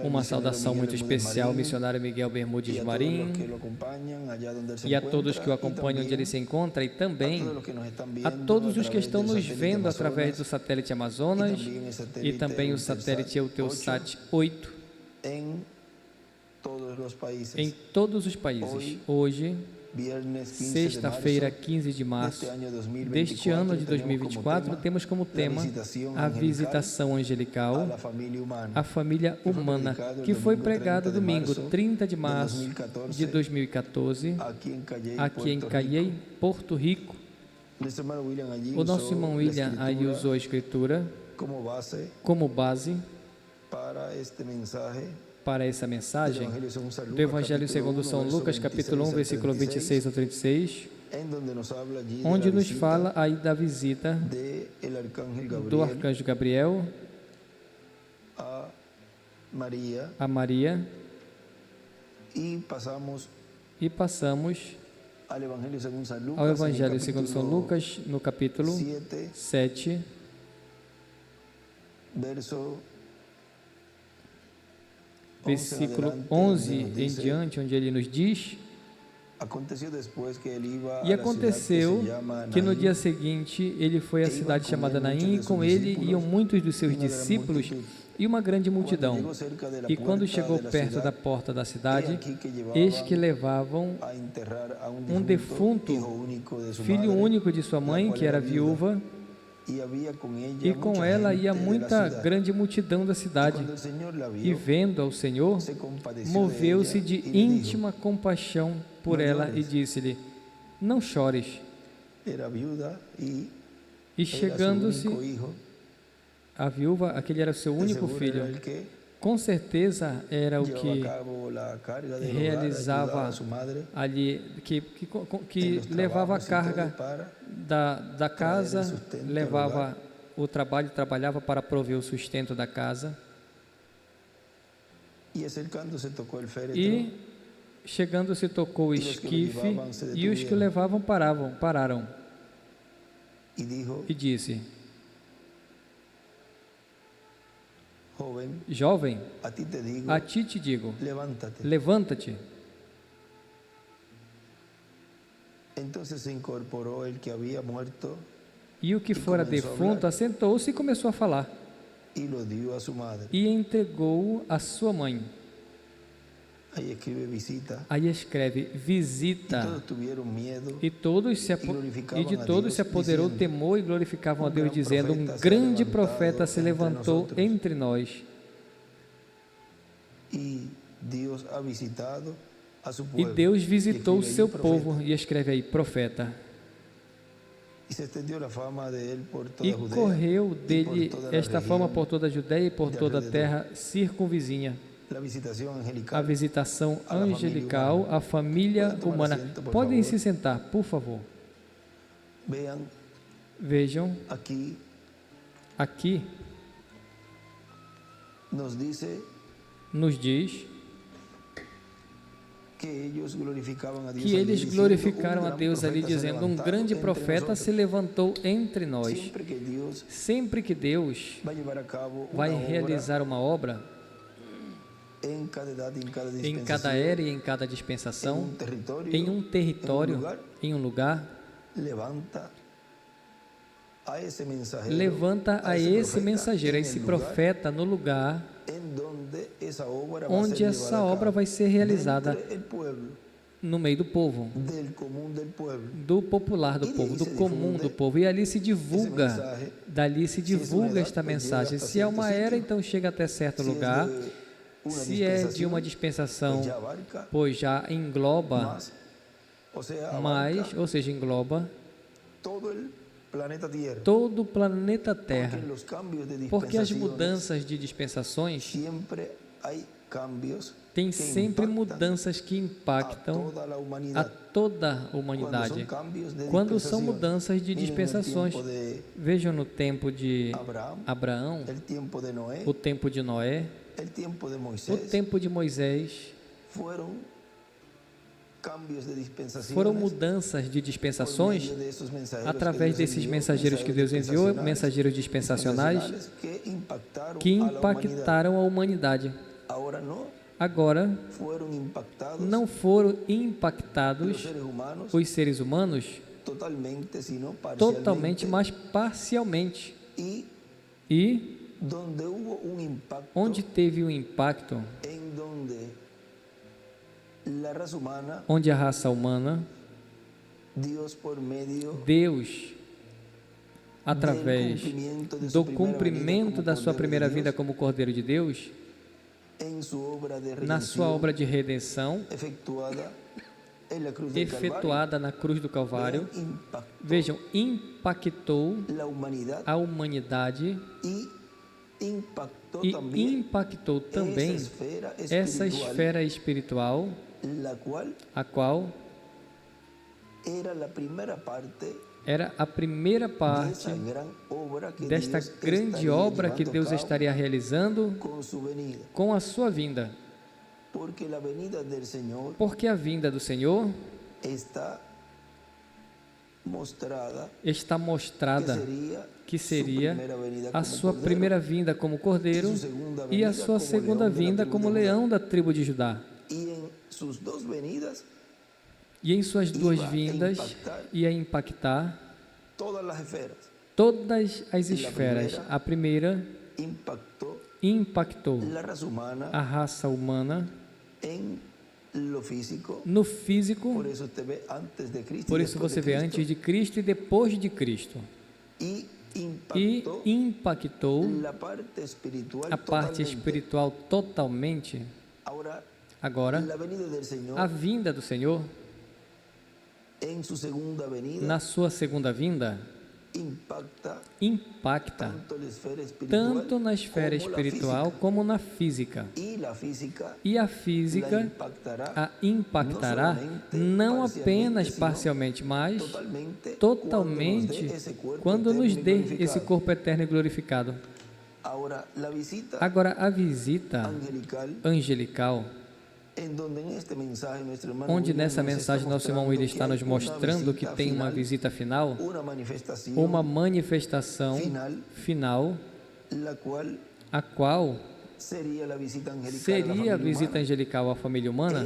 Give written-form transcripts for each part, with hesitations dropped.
Uma saudação muito especial ao missionário Miguel Bermudes Marim e a todos que o acompanham onde ele se encontra, e também a todos os que estão nos vendo através do satélite Amazonas e também o satélite Eutelsat 8 em todos os países. Hoje, sexta-feira, 15 de março deste ano de 2024, temos como tema a visitação angelical à família humana, que foi pregada domingo 30 de março de 2014, aqui em Cayey, Porto Rico. O nosso irmão William aí usou a escritura como base para essa mensagem do Evangelho segundo São Lucas, capítulo 1, versículo 26 ao 36, onde nos fala aí da visita do arcanjo Gabriel a Maria, e passamos ao Evangelho segundo São Lucas, no capítulo 7, versículo 11 em diante, onde ele nos diz: e aconteceu que no dia seguinte ele foi à cidade chamada Naim, e com ele iam muitos dos seus discípulos e uma grande multidão. E quando chegou perto da porta da cidade, eis que levavam um defunto, filho único de sua mãe, que era viúva, e com ela ia muita grande multidão da cidade. E vendo ao Senhor, moveu-se de íntima compaixão por ela e disse-lhe: não chores. E chegando-se a viúva, aquele era o seu único filho, com certeza era o que realizava ali, que levava a carga da casa, levava o trabalho, trabalhava para prover o sustento da casa. E chegando-se tocou o esquife, e os que o levavam pararam. E disse: jovem, a ti te digo, levanta-te. E o que fora defunto assentou-se e começou a falar, e entregou-o à sua mãe. Aí escreve visita. E de todos se apoderou o temor, e glorificavam a Deus, dizendo: um grande profeta se levantou entre nós. E Deus visitou o seu povo. E escreve aí profeta. E correu dele esta fama por toda a Judeia e por toda a terra circunvizinha. A visitação angelical à família humana. Podem se sentar, por favor. Vejam, aqui nos diz que eles glorificaram a Deus ali, dizendo: um grande profeta se levantou entre nós. Sempre que Deus vai realizar uma obra, em cada era e em cada dispensação, em um território, em um lugar, levanta a esse mensageiro, a esse profeta, no lugar onde essa obra vai ser realizada, no meio do povo, do popular do povo, do comum do povo. E ali se divulga, dali se divulga esta mensagem. Se é uma era, então chega até certo lugar. Se é de uma dispensação, pois já engloba mais, ou seja, engloba todo o planeta Terra, porque as mudanças de dispensações tem sempre mudanças que impactam a toda a humanidade. Quando são mudanças de dispensações, vejam no tempo de Abraão, o tempo de Noé, o tempo de Moisés, Foram mudanças de dispensações através desses mensageiros que Deus enviou, mensageiros dispensacionais, que impactaram a humanidade. Agora, não foram impactados os seres humanos totalmente, mas parcialmente. E onde teve um impacto, onde a raça humana, Deus, através do cumprimento da sua primeira vinda como Cordeiro de Deus, na sua obra de redenção, efetuada na cruz do Calvário, vejam, impactou a humanidade e impactou também essa esfera espiritual, a qual era a primeira parte desta grande obra que Deus estaria realizando com a sua vinda. Porque a vinda do Senhor está mostrada que seria a sua primeira vinda como Cordeiro e a sua segunda vinda como Leão da tribo de Judá. E em suas duas vindas ia impactar todas as esferas. A primeira impactou a raça humana no físico, por isso você vê antes de Cristo e depois de Cristo, e impactou a parte espiritual totalmente. Agora, a vinda do Senhor, na sua segunda vinda, impacta tanto na esfera espiritual como na física. E a física a impactará não apenas parcialmente, mas totalmente quando nos dê esse corpo eterno e glorificado. Agora, a visita angelical, onde nessa mensagem nosso irmão William está nos mostrando que tem uma visita final, uma manifestação final, a qual seria a visita angelical à família humana.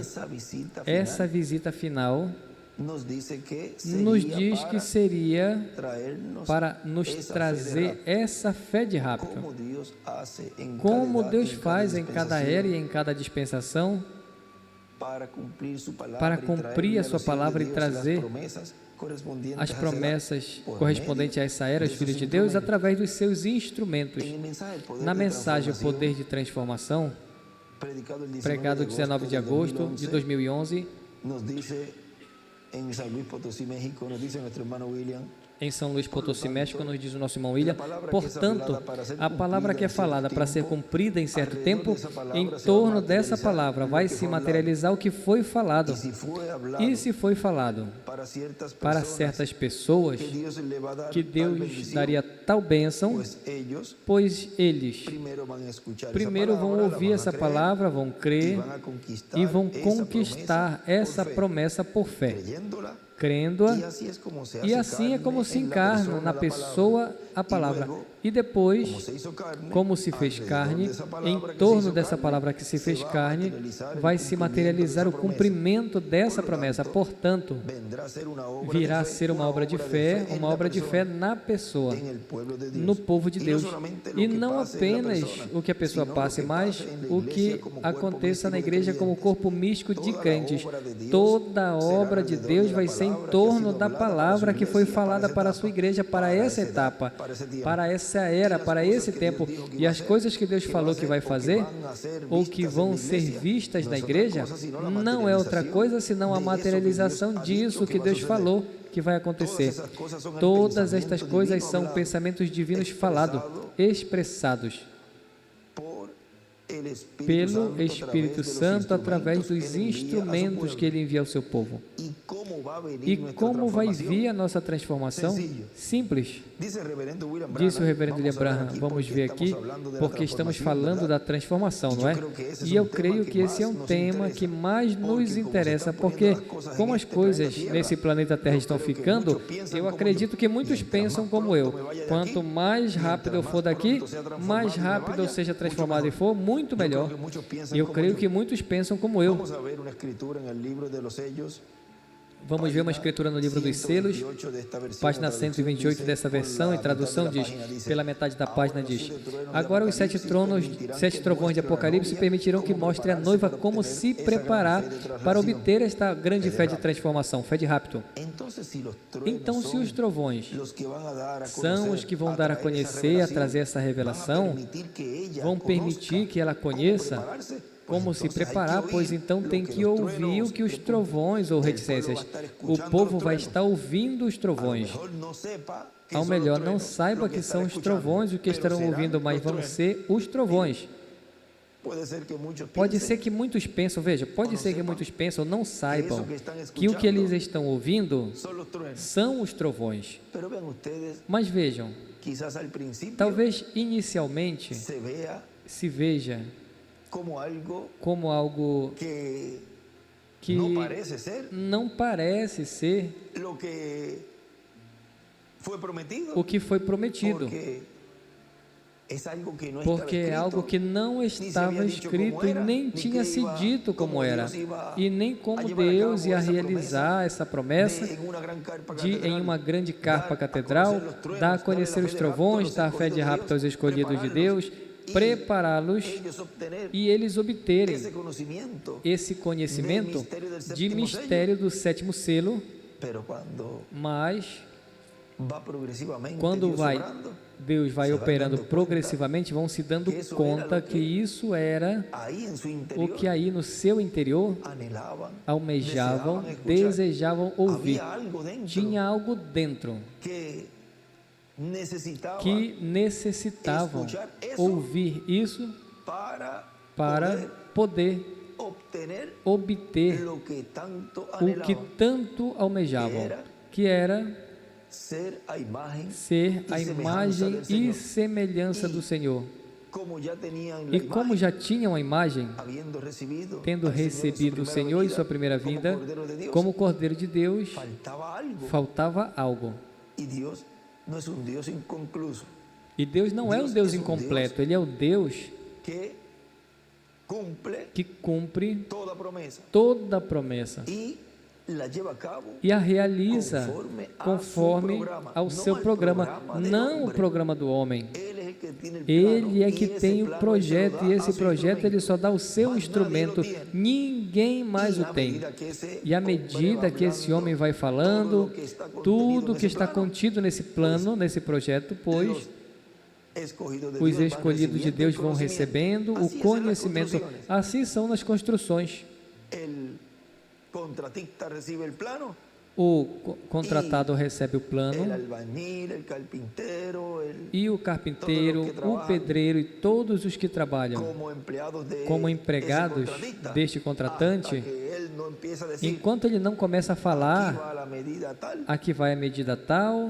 Essa visita final nos diz que seria para nos trazer essa fé de rapto, como Deus faz em cada era e em cada dispensação, para cumprir a sua palavra e trazer as promessas correspondentes a essa era, os filhos de Deus, através dos seus instrumentos. Na mensagem O Poder de Transformação, pregado 19 de agosto de 2011, em São Luís Potosí, México, nos diz o nosso irmão William: portanto, a palavra que é falada para ser cumprida em certo tempo, em torno dessa palavra vai se materializar o que foi falado. E se foi falado para certas pessoas, que Deus daria tal bênção, pois eles primeiro vão ouvir essa palavra, vão crer e vão conquistar essa promessa por fé, crendo-a, e assim é como se encarna na pessoa a palavra. E depois, como se fez carne, em torno dessa palavra que se fez carne, vai se materializar o cumprimento dessa promessa. Portanto, virá a ser uma obra de fé na pessoa, no povo de Deus. E não apenas o que a pessoa passe, mas o que aconteça na igreja como corpo místico de crentes. Toda a obra de Deus vai ser em torno da palavra que foi falada para a sua igreja, para essa etapa, para essa era, para esse tempo. E as coisas que Deus falou que vai fazer, ou que vão ser vistas na igreja, não é outra coisa senão a materialização disso que Deus falou que vai acontecer. Todas estas coisas são pensamentos divinos falados, expressados pelo Espírito Santo através dos instrumentos que Ele envia ao seu povo. E como vai vir a nossa transformação? Simples. Disse o reverendo William Branham, vamos ver aqui, porque estamos falando da transformação, não é? E eu creio que esse é um tema que mais nos interessa, porque como as coisas nesse planeta Terra estão ficando, eu acredito que muitos pensam como eu. Quanto mais rápido eu for daqui, mais rápido eu seja transformado e for, muito melhor. E eu creio que muitos pensam como eu. Vamos ver uma escritura no livro dos selos, página 128 dessa versão, em tradução diz, pela metade da página diz: agora os 7 trovões de Apocalipse permitirão que mostre a noiva como se preparar para obter esta grande fé de transformação, fé de rapto. Então, se os trovões são os que vão dar a conhecer, a trazer essa revelação, vão permitir que ela conheça como se preparar, pois então tem que ouvir o que os trovões ou reticências. O povo vai estar ouvindo os trovões. Ao melhor, não saiba que são os trovões o que estarão ouvindo, mas vão ser os trovões. Pode ser que muitos pensam, veja, pode ser que muitos pensam, não saibam que o que eles estão ouvindo são os trovões. Mas vejam, talvez inicialmente se veja como algo que não parece ser o que foi prometido, porque é algo que não estava escrito e nem tinha se dito como era, e nem como Deus ia realizar essa promessa de, em uma grande carpa catedral, dar a conhecer os trovões, dar a fé de rapto aos escolhidos de Deus, prepará-los e eles obterem esse conhecimento de mistério do 7º selo, mas quando Deus vai operando progressivamente, vão se dando conta que isso era o que aí no seu interior almejavam, desejavam ouvir. Tinha algo dentro que necessitavam ouvir isso para poder obter o que tanto almejavam, que era ser a imagem e semelhança do Senhor. E como já tinham a imagem, tendo recebido o Senhor em sua primeira vinda, como Cordeiro de Deus, faltava algo. E Deus não é um Deus incompleto, Ele é o Deus que cumpre toda a promessa e a realiza conforme ao seu programa, não o programa do homem. Ele é que tem o projeto, e esse projeto ele só dá o seu instrumento, ninguém mais o tem. E à medida que esse homem vai falando, tudo que está contido nesse plano, nesse projeto, pois os escolhidos de Deus vão recebendo o conhecimento. Assim são nas construções. O contratado recebe o plano, e o carpinteiro, o pedreiro e todos os que trabalham como empregados deste contratante, enquanto ele não começa a falar, aqui vai a medida tal,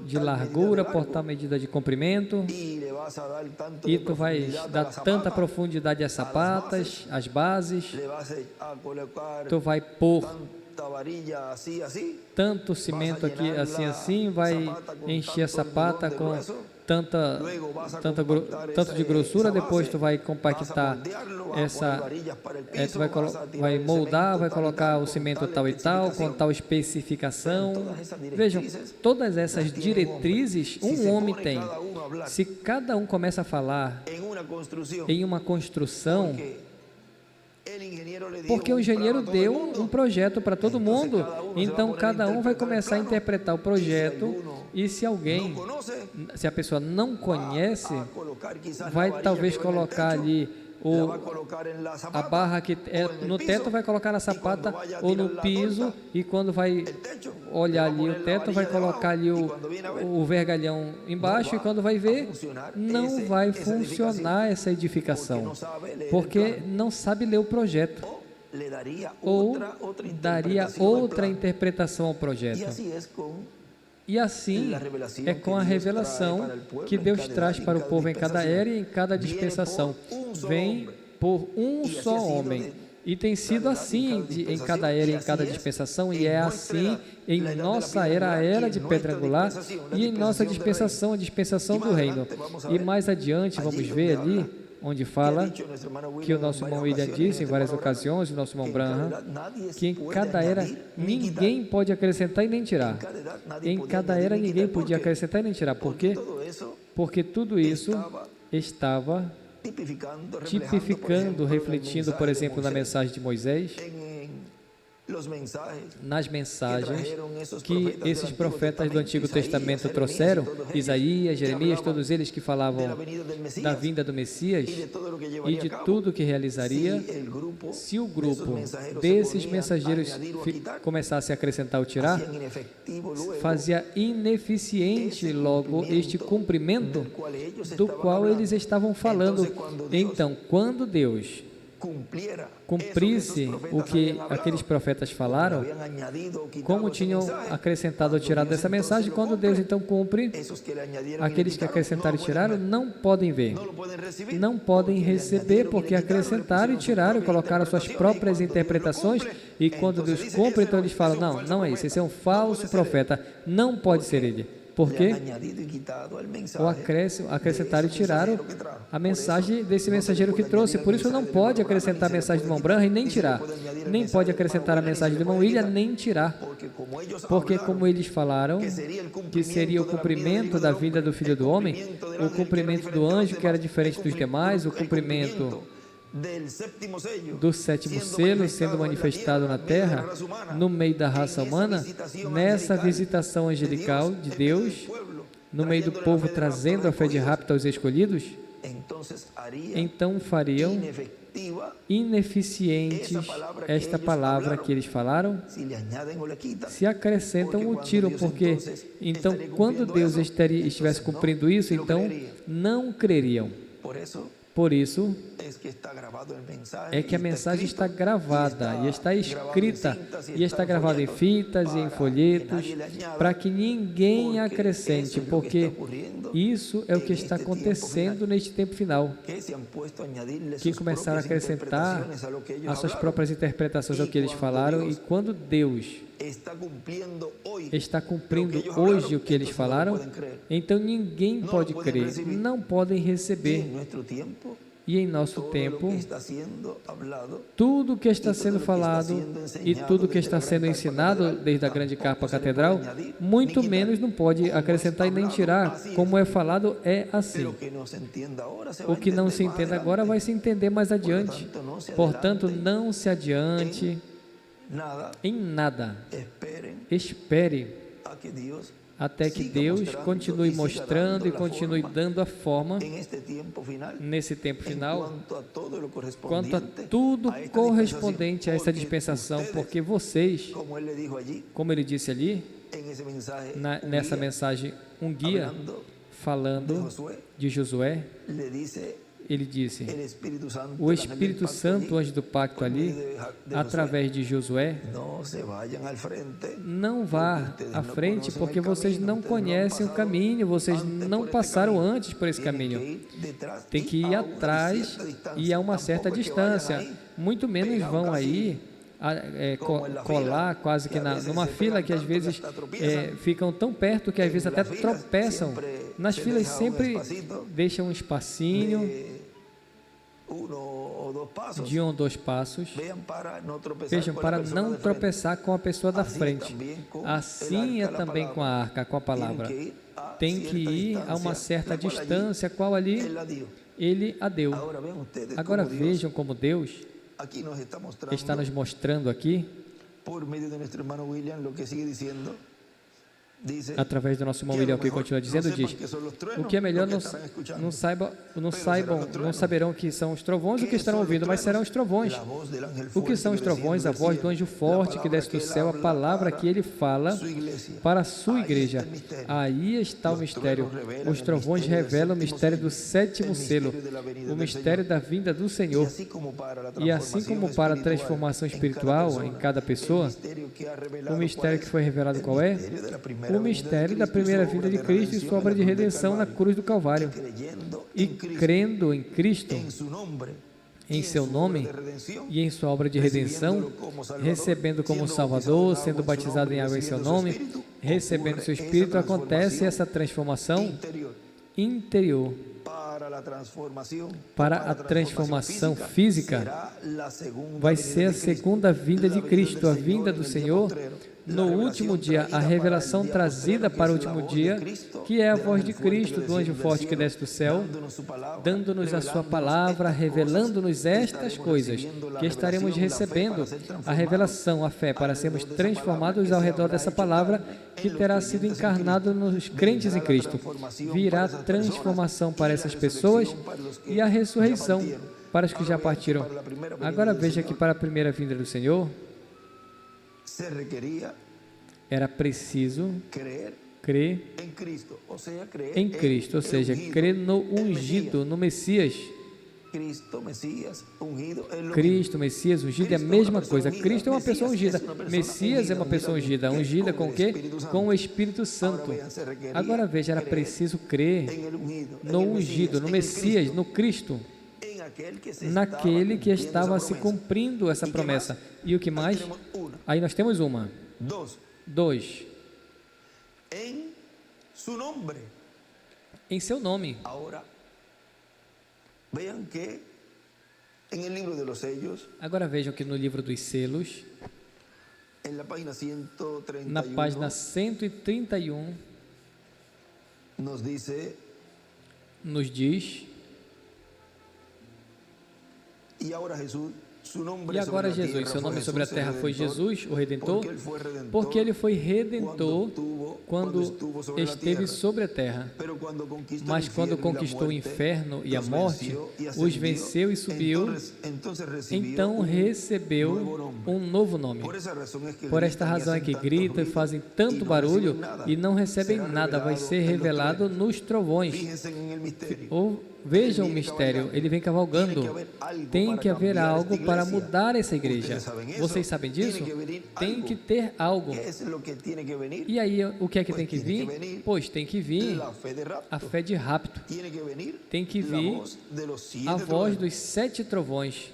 de largura, por tal medida de comprimento, e tu vais dar tanta profundidade às sapatas, às bases, tu vai pôr tanto cimento aqui, assim, vai encher a sapata com tanto de grossura, depois tu vai compactar tu vai moldar, vai colocar o cimento tal e tal, com tal especificação. Vejam, todas essas diretrizes um homem tem. Se cada um começa a falar em uma construção, porque o engenheiro deu um projeto para todo mundo, então cada um vai começar a interpretar o projeto, e se a pessoa não conhece, vai talvez colocar ali a barra que é no teto, vai colocar na sapata ou no piso, e quando vai olhar ali o teto, vai colocar ali o vergalhão embaixo, e quando vai ver, não vai funcionar essa edificação, porque não sabe ler o projeto. ou daria outra interpretação ao projeto. E assim é com a revelação que Deus traz para o povo em cada era e em cada dispensação. Vem por um só homem. E tem sido assim em cada era e em cada dispensação, e é assim em nossa era, a era de pedra angular, e em nossa dispensação, a dispensação do reino. E mais adiante, vamos ver ali, onde fala que o nosso irmão William disse em várias ocasiões, o nosso irmão Branham, que em cada era ninguém pode acrescentar e nem tirar. Em cada era ninguém podia acrescentar e nem tirar. Por quê? Porque tudo isso estava tipificando, refletindo, por exemplo, na mensagem de Moisés, nas mensagens que esses profetas do Antigo Testamento trouxeram, Isaías, Jeremias, todos eles que falavam da vinda do Messias e de tudo que realizaria. Se o grupo desses mensageiros começasse a acrescentar ou tirar, fazia ineficiente logo este cumprimento do qual eles estavam falando. Então, quando Deus cumprisse o que aqueles profetas falaram, como tinham acrescentado ou tirado dessa mensagem, quando Deus então cumpre, aqueles que acrescentaram e tiraram não podem ver, não podem receber, porque acrescentaram e tiraram, colocaram suas próprias interpretações, e quando Deus cumpre, então eles falam, não, não é isso, esse é um falso profeta, não pode ser ele. Porque o acrescentaram e tiraram a mensagem desse mensageiro que trouxe. Por isso não pode acrescentar a mensagem do irmão Branham e nem tirar. Nem pode acrescentar a mensagem do irmão William, nem tirar. Porque como eles falaram, que seria o cumprimento da vinda do Filho do Homem, o cumprimento do anjo que era diferente dos demais, o cumprimento do sétimo selo sendo manifestado na terra, no meio da raça humana, nessa visitação angelical de Deus, no meio do povo trazendo a fé de rapto aos escolhidos, então fariam ineficientes esta palavra que eles falaram, se acrescentam ou tiram, porque então quando Deus estivesse cumprindo isso, então não creriam. Por isso é que a mensagem está gravada e está escrita e está gravada em fitas e em folhetos para que ninguém acrescente, porque isso é o que está acontecendo neste tempo final, que começaram a acrescentar as suas próprias interpretações ao que eles falaram, e quando Deus está cumprindo hoje o que eles falaram, então ninguém pode crer, não podem receber. E em nosso tempo, tudo que está sendo falado e tudo que está sendo ensinado desde a grande capa catedral, muito menos não pode acrescentar e nem tirar. Como é falado, é assim. O que não se entende agora vai se entender mais adiante. Portanto, não se adiante em nada. Espere até que Deus continue mostrando e continue dando a forma nesse tempo final quanto a tudo correspondente a essa dispensação, porque vocês, como ele disse ali, nessa mensagem, um guia falando de Josué, ele disse, o Espírito Santo, anjo do pacto ali, através de Josué, não vá à frente, porque vocês não conhecem o caminho, vocês não passaram antes por esse caminho. Tem que ir atrás e a uma certa distância, muito menos vão aí colar quase que numa fila que às vezes ficam tão perto que às vezes até tropeçam. Nas filas sempre deixam um espacinho de 1 ou 2 passos, vejam, para não tropeçar com a pessoa da frente. Assim é também com a arca, com a palavra. Tem que ir a uma certa distância, qual ali ele a deu. Agora vejam como Deus está nos mostrando aqui, através do nosso irmão Miguel, que continua dizendo, diz: o que é melhor não saberão que são os trovões o que estarão ouvindo, mas serão os trovões. O que são os trovões? A voz do anjo forte que desce do céu, a palavra que ele fala para a sua igreja. Aí está o mistério. Os trovões revelam o mistério do sétimo selo, o mistério da vinda do Senhor. E assim como para a transformação espiritual em cada pessoa, o mistério que foi revelado qual é? O mistério da primeira vinda de Cristo e sua obra de redenção na cruz do Calvário. E crendo em Cristo, em seu nome e em sua obra de redenção, recebendo como Salvador, sendo batizado em água em seu nome, recebendo seu Espírito, acontece essa transformação interior. Para a transformação física, vai ser a segunda vinda de Cristo, a vinda do Senhor. No último dia, a revelação trazida para o último dia, que é a voz de Cristo, do anjo forte que desce do céu, dando-nos a sua palavra, revelando-nos estas coisas que estaremos recebendo, a revelação, a fé, para sermos transformados ao redor dessa palavra que terá sido encarnado nos crentes em Cristo. Virá transformação para essas pessoas e a ressurreição para os que já partiram. Agora veja que para a primeira vinda do Senhor, era preciso crer em Cristo, ou seja, crer no ungido, no Messias. Cristo, Messias, ungido é a mesma coisa. Cristo é uma pessoa ungida, Messias é uma pessoa ungida. Ungida com o quê? Com o Espírito Santo. Agora veja, era preciso crer no ungido, no Messias, no Cristo, naquele que estava se cumprindo essa promessa. E o que mais? Aí nós temos uma. Dois. Em seu nome. Agora vejam que no livro dos selos, na página 131, nos diz: e agora Jesus, seu nome sobre a terra foi Jesus, o Redentor, porque ele foi Redentor quando esteve sobre a terra. Mas quando conquistou o inferno e a morte, os venceu e subiu, então recebeu um novo nome. Por esta razão é que gritam e fazem tanto barulho e não recebem nada, vai ser revelado nos trovões. Vejam o mistério, ele vem cavalgando. Tem que haver algo para mudar essa igreja. Vocês sabem disso? Tem que ter algo. E aí, o que é que tem que vir? Pois tem que vir a fé de rapto. Tem que vir a voz dos 7 trovões.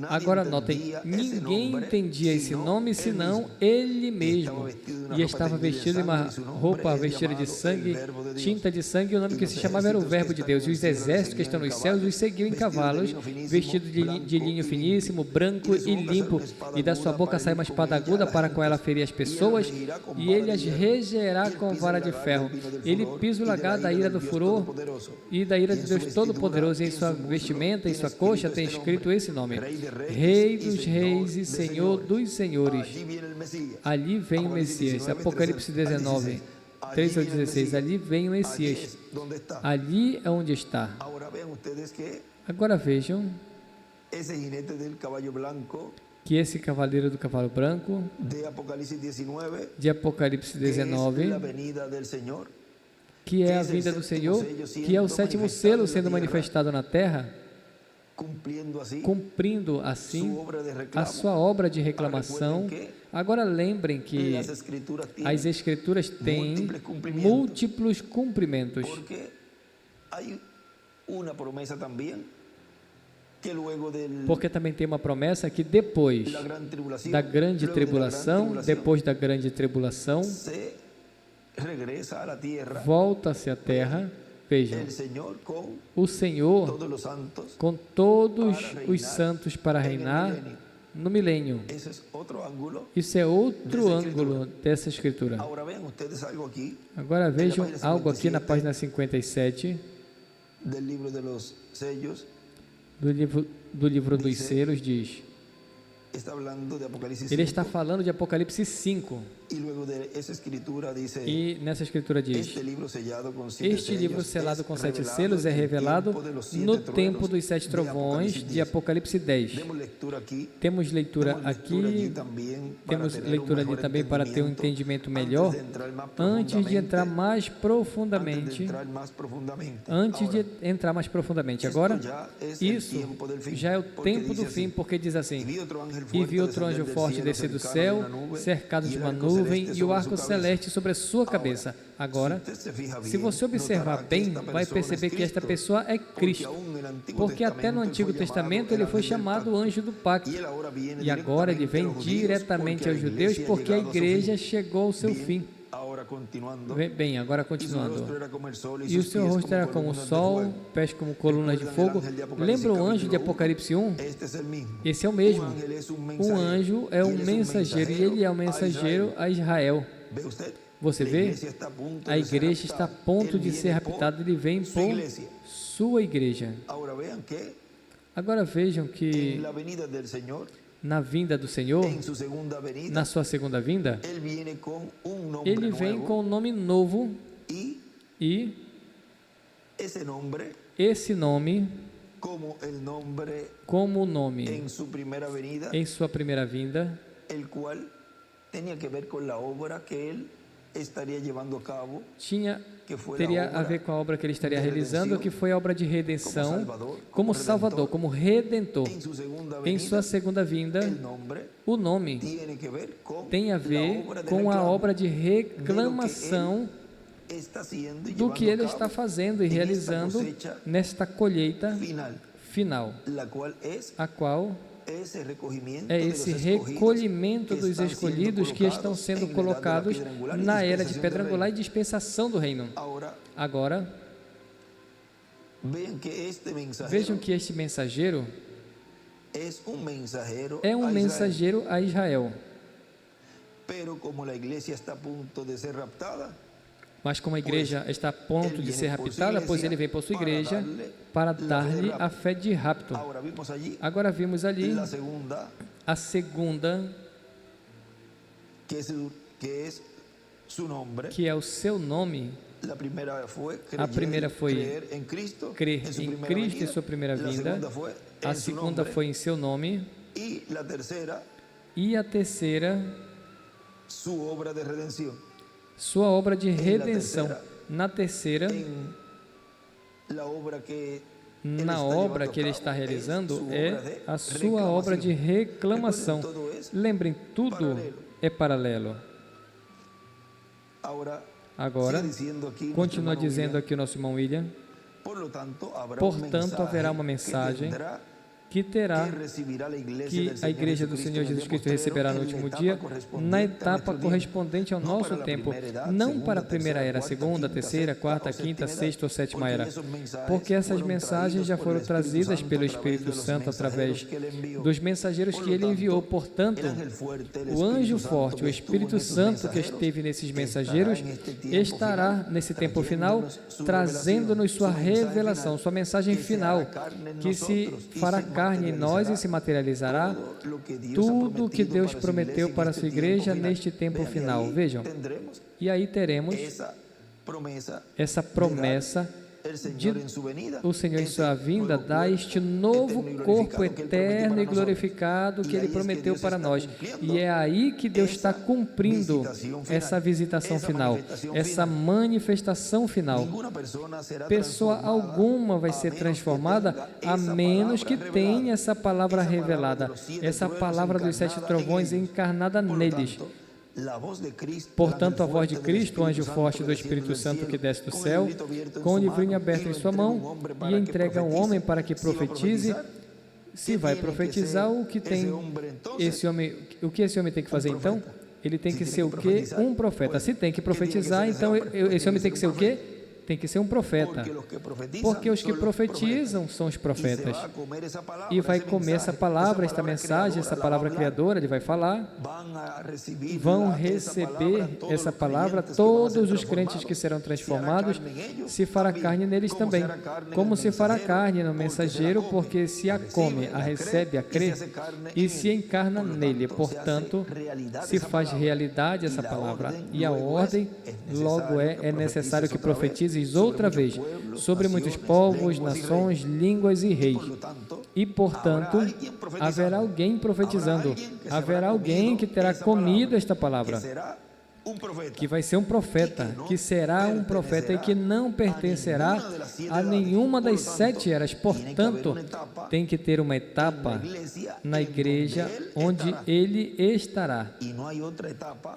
Agora notem, ninguém entendia esse nome senão ele mesmo, e estava vestido em uma roupa vestida de sangue, tinta de sangue, e o nome que se chamava era o Verbo de Deus, e os exércitos que estão nos céus os seguiam em cavalos, vestidos de linho finíssimo, branco e limpo, e da sua boca sai uma espada aguda para com ela ferir as pessoas, e ele as regerá com vara de ferro. Ele pisa o lagar da ira do furor e da ira de Deus Todo-Poderoso, e em sua vestimenta, em sua coxa tem escrito esse nome: Rei dos Reis e Senhor dos Senhores. Ali vem o Messias. Apocalipse 19, 13 ao 16. Ali vem o Messias. Ali é onde está. Agora vejam que esse cavaleiro do cavalo branco, de Apocalipse 19, que é a vinda do Senhor, que é o 7º selo sendo manifestado na terra, cumprindo assim a sua obra de reclamação. Agora lembrem que as Escrituras têm múltiplos cumprimentos. Porque também tem uma promessa que depois da grande tribulação, volta-se à terra. Vejam, o Senhor com todos os santos para reinar no milênio. Isso é outro ângulo dessa escritura. Agora vejam algo aqui na página 57 do livro dos selos, diz: Ele está falando de Apocalipse 5. E nessa escritura diz: este livro selado com 7 selos é revelado no tempo dos 7 trovões de Apocalipse 10. Temos leitura aqui, temos leitura ali também para ter um entendimento melhor, antes de entrar mais profundamente. Agora, isso já é o tempo do fim, porque diz assim: e vi outro anjo forte descer do céu, cercado de uma nuvem, e o arco celeste sobre a sua cabeça. Agora, se você observar bem, vai perceber que esta pessoa é Cristo, porque até no Antigo Testamento ele foi chamado anjo do pacto, e agora ele vem diretamente aos judeus, porque a igreja chegou ao seu fim. Bem, agora continuando. E o seu rosto era como o sol, pés como colunas de fogo. Lembra o anjo de Apocalipse 1? Esse é o mesmo. Um anjo é um mensageiro, e ele é um mensageiro a Israel. Você vê? A igreja está a ponto de ser raptada, ele vem por sua igreja. Agora vejam que na vinda do Senhor, na sua segunda vinda, ele vem com um nome novo, e esse nome, como o nome em sua primeira vinda, teria a ver com a obra que ele estaria realizando, que foi a obra de redenção, como Salvador, como Redentor. Em sua segunda vinda, o nome tem a ver com a obra de reclamação do que ele está fazendo e realizando nesta colheita final, a qual é esse recolhimento dos escolhidos que estão sendo colocados na era de pedra angular e dispensação do reino. Agora, vejam que este mensageiro é um mensageiro a Israel. Mas como a igreja está a ponto de ser raptada, pois ele vem por sua igreja para dar-lhe a fé de rapto. Agora vimos ali a segunda, que é o seu nome. A primeira foi crer em Cristo em sua primeira vinda. A segunda foi em seu nome. E a terceira, sua obra de redenção. Na terceira, na obra que ele está realizando, é a sua obra de reclamação. Lembrem, tudo é paralelo. Agora, continua dizendo aqui o nosso irmão William: portanto, haverá uma mensagem que a igreja do Senhor Jesus Cristo receberá no último dia, na etapa correspondente ao nosso tempo, não para a primeira era, a segunda, a terceira, a quarta, a quinta, a sexta ou sétima era, porque essas mensagens já foram trazidas pelo Espírito Santo através dos mensageiros que ele enviou. Portanto, o anjo forte, o Espírito Santo que esteve nesses mensageiros, estará nesse tempo final trazendo-nos sua revelação, sua mensagem final, que se fará carne em nós e se materializará tudo o que Deus prometeu para a sua igreja neste tempo final. Vejam, e aí teremos essa promessa de o Senhor em sua vinda dar este novo corpo eterno e glorificado que Ele prometeu para nós. E é aí que Deus está cumprindo essa visitação final, essa manifestação final. Pessoa alguma vai ser transformada a menos que tenha essa palavra revelada, essa palavra dos 7 trovões encarnada neles. Portanto, a voz de Cristo, o anjo forte do Espírito Santo que desce do céu, com o livrinho aberto em sua mão, e entrega um homem para que profetize. Se vai profetizar, o que esse homem tem que fazer então? Ele tem que ser o quê? Um profeta. Se tem que profetizar, então esse homem tem que ser o quê? tem que ser um profeta, porque os que profetizam são os profetas, e vai comer essa palavra, esta mensagem, essa palavra criadora, ele vai falar, vão receber essa palavra todos os crentes que serão transformados, se fará carne neles também, como se fará carne no mensageiro, porque se a come, a recebe, a crê, e se encarna nele, portanto, se faz realidade essa palavra, e a ordem, logo é necessário que profetizes outra vez, sobre muitos povos, nações, línguas e reis, e, portanto, haverá alguém profetizando, haverá alguém que terá comido esta palavra, que vai ser um profeta, que será um profeta e que não pertencerá a nenhuma das 7 eras. Portanto, tem que ter uma etapa na igreja onde ele estará.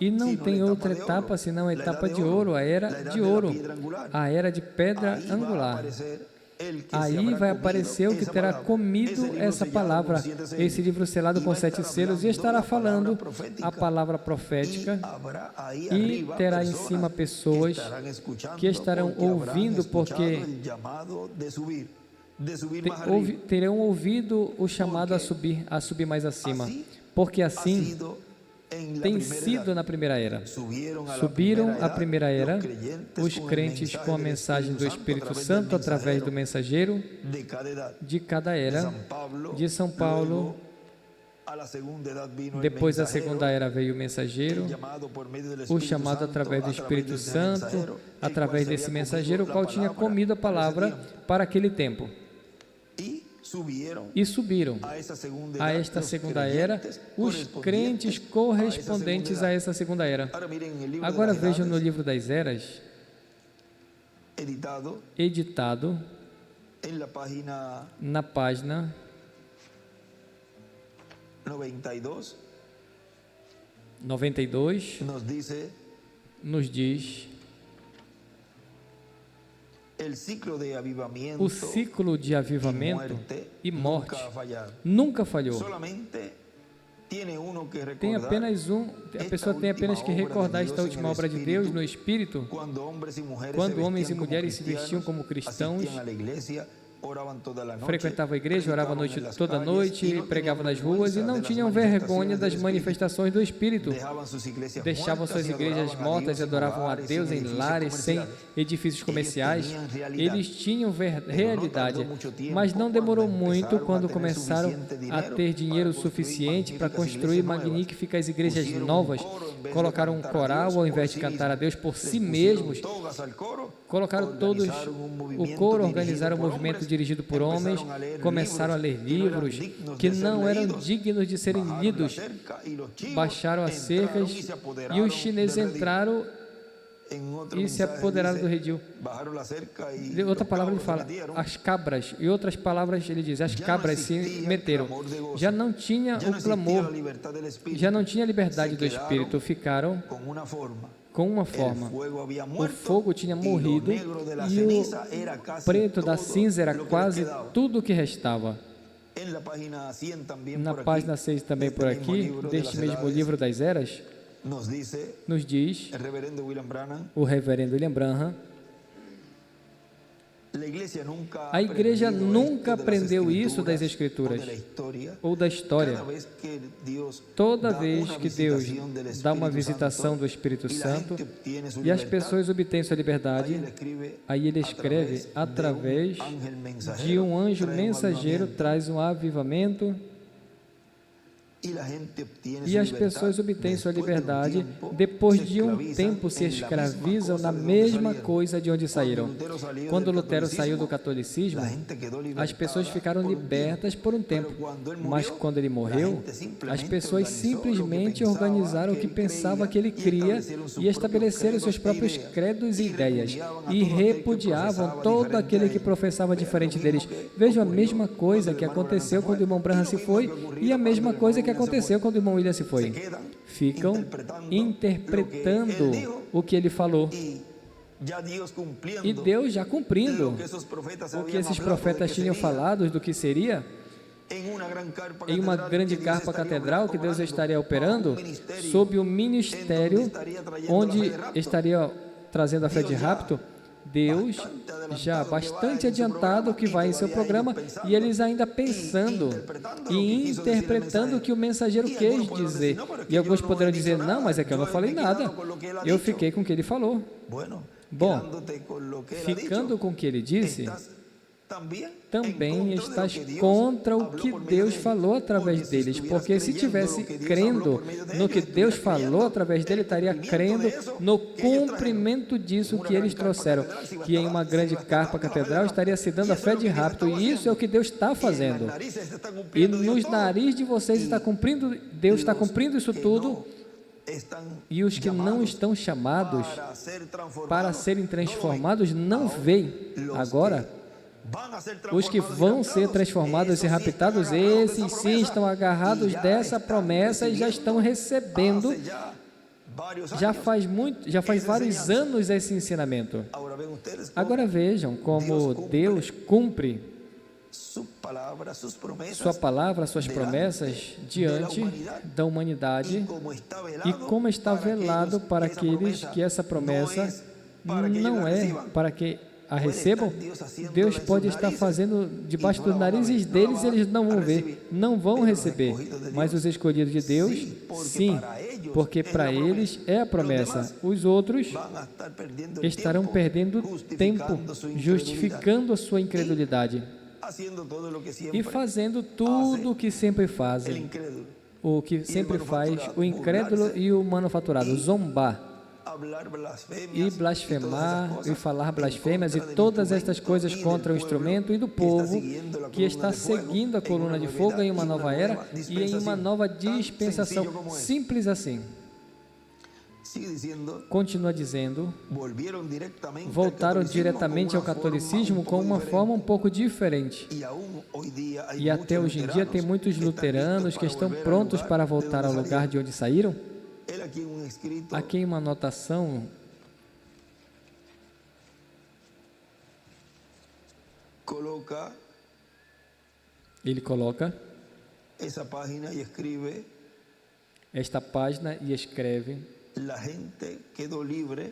E não tem outra etapa senão a etapa de ouro, a era de ouro, a era de pedra angular. Aí vai aparecer o que terá comido essa palavra, esse livro selado com 7 selos, e estará falando a palavra profética, e terá em cima pessoas que estarão ouvindo, porque terão ouvido o chamado a subir mais acima, porque assim tem sido na primeira era. Subiram a primeira era os crentes com a mensagem do Espírito Santo através do mensageiro de cada era. De São Paulo, depois da segunda era veio o mensageiro, o chamado através do Espírito Santo, através desse mensageiro, o qual tinha comido a palavra para aquele tempo. E subiram a esta segunda era os crentes correspondentes a essa segunda era. Agora vejam no livro das eras, editado na página 92, nos diz: o ciclo de avivamento e morte nunca falhou. Tem apenas a pessoa tem apenas que recordar esta última obra de Deus no Espírito, quando homens e mulheres se vestiam como cristãos, frequentavam a igreja, oravam toda noite, pregavam nas ruas e não tinham vergonha das manifestações do Espírito. Deixavam suas igrejas mortas e adoravam a Deus em lares, sem edifícios comerciais. Eles tinham realidade, mas não demorou muito quando começaram a ter dinheiro suficiente para construir magníficas igrejas novas. Colocaram um coral ao invés de cantar a Deus por si mesmos. Colocaram todos o coro, organizaram um movimento dirigido por homens, começaram a ler livros que não eram dignos de serem lidos, baixaram as cercas e os chineses entraram e se apoderaram do redil. Outra palavra ele fala, as cabras, e outras palavras ele diz, as cabras se meteram. Já não tinha o clamor, já não tinha a liberdade do Espírito, ficaram com uma forma. O fogo tinha morrido e o preto da cinza era quase tudo o que restava. Na página 6 também por aqui, deste mesmo livro das eras, nos diz o reverendo William Branham: a igreja nunca aprendeu isso das Escrituras ou da história. Toda vez que Deus dá uma visitação do Espírito Santo e as pessoas obtêm sua liberdade, aí ele escreve através de um anjo mensageiro, traz um avivamento, e as pessoas obtêm sua liberdade. Depois de um tempo se escravizam na mesma coisa de onde saíram. Quando Lutero saiu do catolicismo, as pessoas ficaram libertas por um tempo, mas quando ele morreu, as pessoas simplesmente organizaram o que pensavam que ele cria e estabeleceram seus próprios credos e ideias, e repudiavam todo aquele que professava diferente deles. Vejam a mesma coisa que aconteceu quando o irmão Branham se foi, e a mesma coisa que aconteceu quando o irmão William se foi. Ficam interpretando o que ele falou. E Deus já cumprindo o que esses profetas tinham falado do que seria. Em uma grande carpa catedral que Deus estaria operando, sob o ministério onde estaria trazendo a fé de rapto, Deus já bastante adiantado que vai em seu programa, e eles ainda pensando e interpretando o que o mensageiro quis dizer. E alguns poderão dizer, não, mas é que eu não falei nada, eu fiquei com o que ele falou. Bom, ficando com o que ele disse, também estás contra o que Deus falou através deles, porque se tivesse crendo no que Deus falou através dele, estaria crendo no cumprimento disso que eles trouxeram, que em uma grande carpa catedral estaria se dando a fé de rapto, e isso é o que Deus está fazendo. E nos narizes de vocês está cumprindo, Deus está cumprindo isso tudo, e os que não estão chamados para serem transformados não veem agora. Os que vão ser transformados e raptados, esses sim estão agarrados dessa promessa e já estão recebendo, já faz vários anos esse ensinamento. Agora vejam como Deus cumpre sua palavra, suas promessas diante da humanidade, e como está velado para aqueles que essa promessa não é para que a recebam. Deus pode estar fazendo debaixo dos narizes deles, eles não vão ver, não vão receber, mas os escolhidos de Deus, sim, porque para eles é a promessa. Os outros estarão perdendo tempo, justificando a sua incredulidade e fazendo tudo o que sempre fazem, o que sempre faz o incrédulo e o manufaturado, zombar e blasfemar e falar blasfêmias e todas estas coisas contra o instrumento e do povo que está seguindo a coluna de fogo em uma nova era e em uma nova dispensação. Simples assim. Continua dizendo, voltaram diretamente ao catolicismo com uma forma um pouco diferente. E até hoje em dia tem muitos luteranos que estão prontos para voltar ao lugar de onde saíram. Aqui em uma anotação, ele coloca esta página e escreve: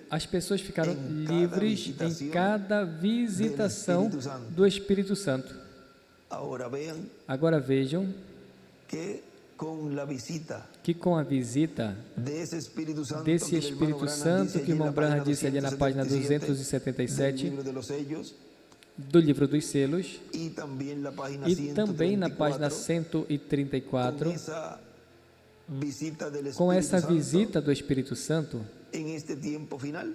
as pessoas ficaram livres em cada visitação do Espírito Santo. Agora vejam que com a visita desse Espírito Santo, que o irmão Branham disse ali na página 277 do livro dos selos, e também na página 134, com essa visita do Espírito Santo,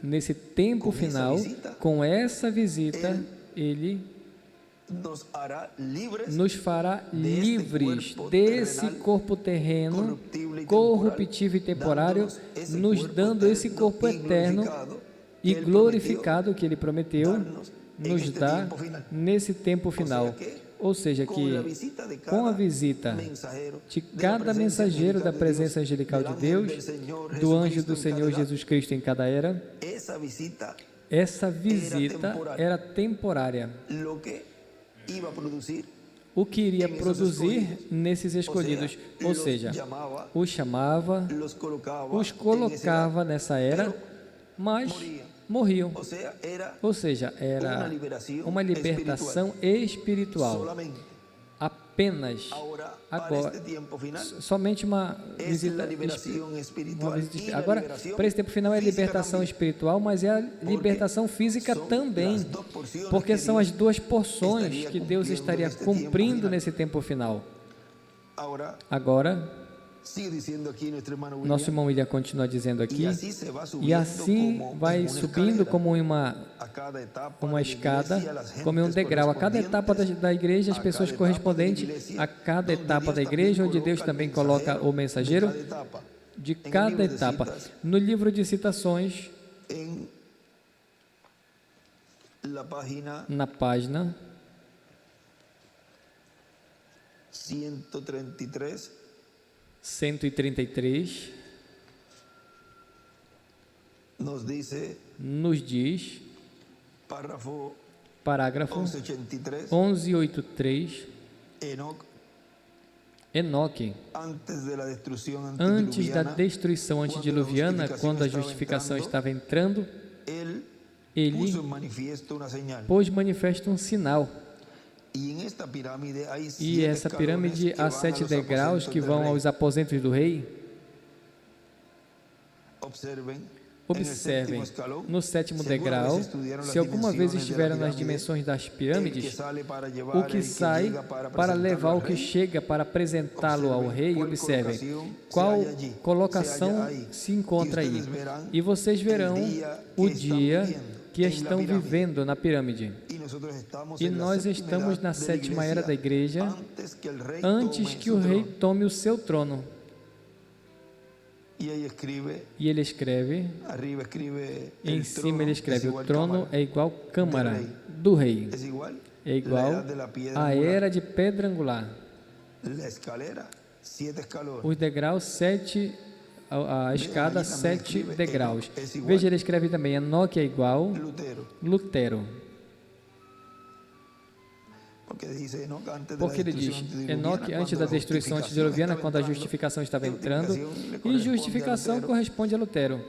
nesse tempo final, com essa visita, ele nos fará livres desse corpo terreno, corruptível e temporário, nos dando esse corpo eterno e glorificado que ele prometeu nos dar nesse tempo final. Ou seja, que com a visita de cada mensageiro da presença angelical de Deus, do anjo do Senhor Jesus Cristo em cada era, essa visita era temporária. O que iria produzir nesses escolhidos, ou seja, os chamava, os colocava nessa era, mas morriam. Ou seja, era uma libertação espiritual. Apenas agora, somente uma visita espiritual. Agora, para esse tempo final é libertação espiritual, mas é a libertação física também, porque são as duas porções que Deus estaria cumprindo nesse tempo final. Agora, nosso irmão William continua dizendo aqui, e assim vai subindo como uma escada, como um degrau. A cada etapa da igreja, as pessoas correspondentes a cada etapa da igreja, onde Deus também coloca o mensageiro de cada etapa. No livro de citações, na página 133, nos diz, parágrafo 1183, Enoque, antes da destruição antediluviana, quando a justificação estava entrando, ele pôs manifesto um sinal. E essa pirâmide há 7 degraus que vão aos aposentos do rei. Observem, no 7º degrau, se alguma vez estiveram nas dimensões das pirâmides, o que sai para levar o que chega para apresentá-lo ao rei, observem qual colocação se encontra aí. E vocês verão o dia que estão vivendo na pirâmide. E nós estamos na 7ª era da igreja, antes que o rei tome o seu trono. E ele escreve, em cima ele escreve, o trono é igual câmara do rei, é igual à era de pedra angular. Os degraus 7, a escada 7 degraus. Veja, ele escreve também, Enoque é igual Lutero. Porque ele diz, Enoque antes da destruição antediluviana, quando a justificação estava entrando, e justificação corresponde a Lutero.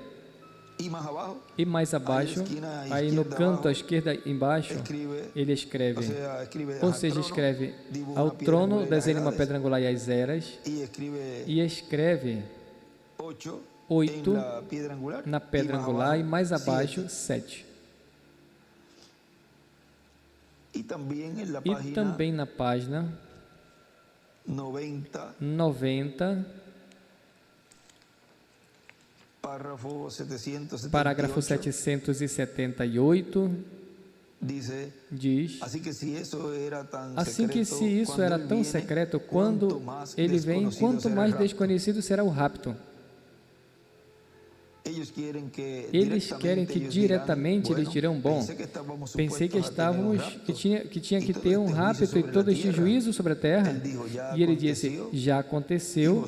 E mais abaixo, aí no canto à esquerda embaixo, ele escreve, ou seja, escreve ao trono, desenha uma pedra angular e as eras, e escreve 8 na pedra angular e mais abaixo 7. E também na página 90, parágrafo 778, diz, assim que se isso era tão secreto, quando ele vem, quanto mais desconhecido será o rapto. Eles querem que diretamente eles dirão, bom, pensei que estávamos, que tinha que ter um rapto e todo este juízo sobre a terra. E ele disse, já aconteceu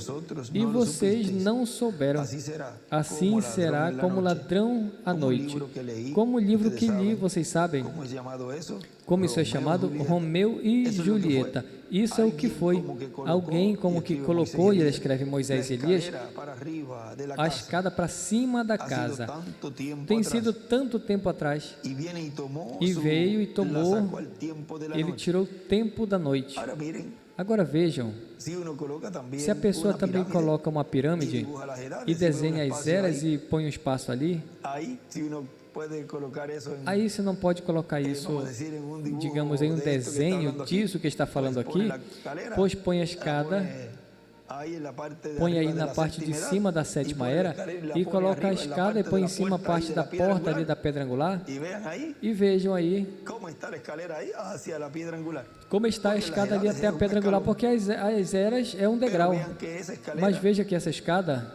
e vocês não souberam. Assim será como ladrão à noite. Como o livro que li, vocês sabem como isso é chamado? Romeu e Julieta. Isso é o que foi. Alguém como que colocou, e ele escreve Moisés e Elias, a escada para cima da casa. Tem sido tanto tempo atrás. E veio e tomou, ele tirou o tempo da noite. Agora vejam, se a pessoa também coloca uma pirâmide e desenha as eras e põe um espaço ali, aí você não pode colocar isso, digamos, em um desenho disso que está falando aqui, pois põe a escada, põe aí na parte de cima da 7ª era e coloca a escada e põe em cima a parte da porta ali da pedra angular e vejam aí como está a escada ali até a pedra angular, porque as eras é um degrau, mas veja que essa escada,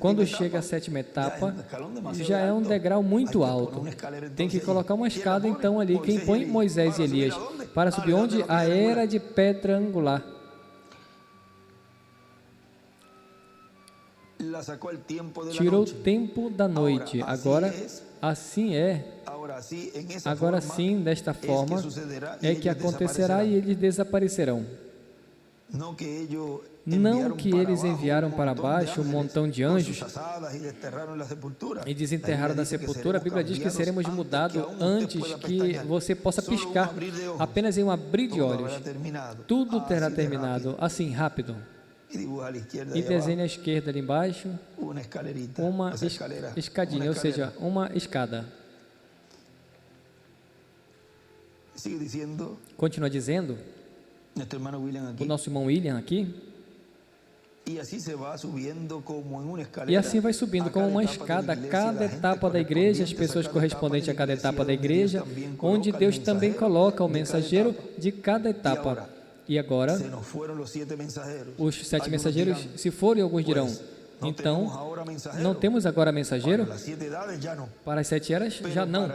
quando chega a 7ª etapa, já é um degrau muito alto. Tem que colocar uma escada então ali. Quem põe? Moisés e Elias. Para subir onde? A era de pedra angular. Tirou o tempo da noite. Agora, assim é. Agora sim, desta forma, é que acontecerá e eles desaparecerão. Não que eles enviaram para baixo um montão de anjos e desenterraram na sepultura. A Bíblia diz que seremos mudados antes que você possa piscar, apenas em um abrir de olhos. Tudo terá terminado, assim, rápido. E desenha à esquerda ali embaixo uma escadinha, ou seja, uma escada. Continua dizendo, o nosso irmão William aqui, e assim vai subindo como uma escada a cada etapa da igreja, as pessoas correspondentes a cada etapa da igreja, onde Deus também coloca o mensageiro de cada etapa. E agora, os 7 mensageiros, se forem, alguns dirão, então, não temos agora mensageiro? Para as 7 eras? Já não.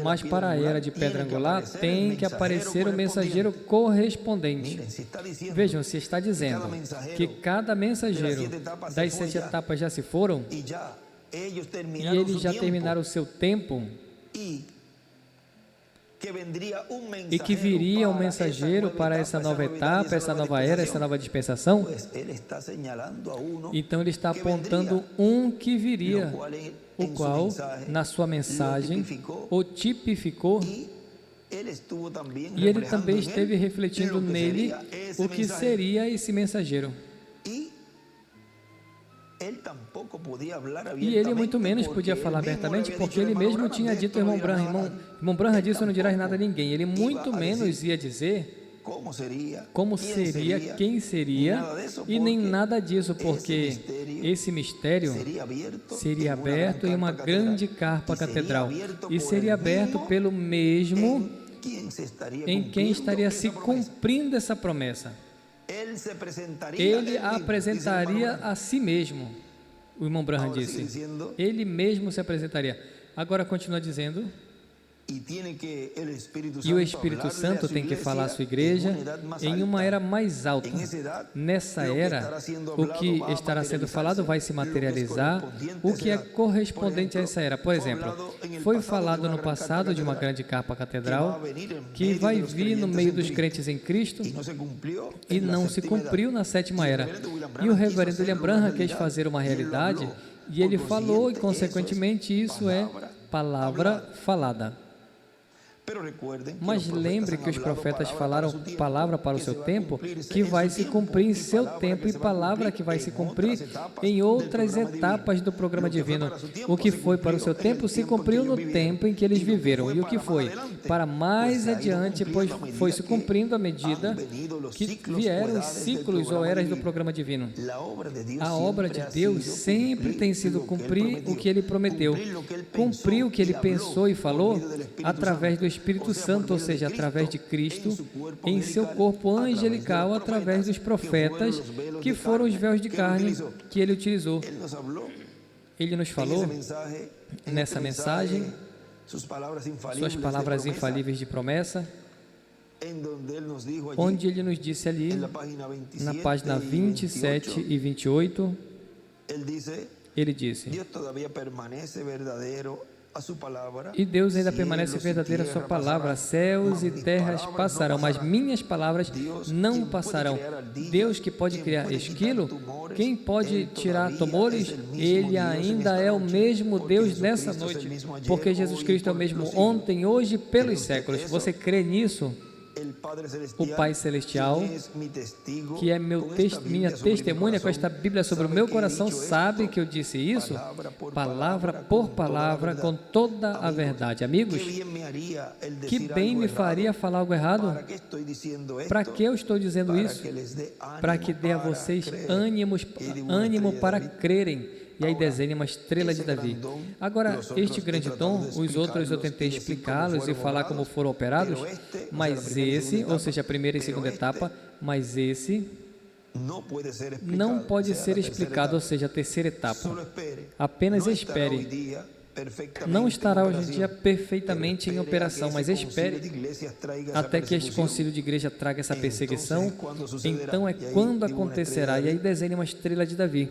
Mas para a era de pedra angular, tem que aparecer o mensageiro correspondente. Vejam, se está dizendo que cada mensageiro das 7 etapas já se foram, e eles já terminaram o seu tempo, e que viria um mensageiro para essa nova etapa, essa nova era, essa nova dispensação, então ele está apontando um que viria, o qual, na sua mensagem, o tipificou, e ele também esteve refletindo nele o que seria esse mensageiro. E ele muito menos podia falar abertamente, porque ele mesmo tinha dito ao irmão Branham, irmão Branham disse, não dirás nada a ninguém. Ele muito menos ia dizer como seria, quem seria, e nem nada disso, porque esse mistério seria aberto em uma grande carpa catedral, e seria aberto pelo mesmo em quem estaria se cumprindo essa promessa. Ele apresentaria a si mesmo, o irmão Branham disse. Ele mesmo se apresentaria. Agora continua dizendo. E o Espírito Santo tem que falar à sua igreja em uma era mais alta. Nessa era, o que estará sendo falado vai se materializar, o que é correspondente a essa era. Por exemplo, foi falado no passado de uma grande carpa catedral que vai vir no meio dos crentes em Cristo e não se cumpriu na sétima era. E o reverendo William Branham quis fazer uma realidade e ele falou, e consequentemente isso é palavra falada. Mas lembre que os profetas falaram palavra para o seu tempo, que vai se cumprir em seu tempo, e palavra que vai se cumprir em outras etapas do programa divino. O que foi para o seu tempo se cumpriu no tempo em que eles viveram, e o que foi para mais adiante, pois foi se cumprindo à medida que vieram os ciclos ou eras do programa divino. A obra de Deus sempre tem sido cumprir o que Ele prometeu, cumprir o que Ele pensou e falou através do Espírito Santo, ou seja, através de Cristo, em seu corpo angelical, através dos profetas, que foram os véus de carne que Ele utilizou. Ele nos falou, nessa mensagem, suas palavras infalíveis de promessa, onde Ele nos disse ali, na página 27 e 28, Ele disse: e Deus ainda permanece verdadeira a sua palavra, céus e terras passarão, mas minhas palavras não passarão. Deus que pode criar esquilo, quem pode tirar tumores? Ele ainda é o mesmo Deus nessa noite, porque Jesus Cristo é o mesmo ontem, hoje e pelos séculos. Você crê nisso? O Pai Celestial, que é minha testemunha com esta Bíblia sobre o meu coração, sabe que eu disse isso, palavra por palavra, com toda a verdade. Amigos, que bem me faria falar algo errado? Para que eu estou dizendo isso? Para que dê a vocês ânimo para crerem. E aí desenha uma estrela de Davi. Agora, este grande dom, os outros eu tentei explicá-los e falar como foram operados, mas esse, ou seja, a primeira e segunda etapa, mas esse não pode ser explicado, ou seja, a terceira etapa. Apenas espere. Não estará hoje em dia perfeitamente em operação, mas espere até que este concílio de igreja traga essa perseguição, então é quando acontecerá. E aí desenha uma estrela de Davi.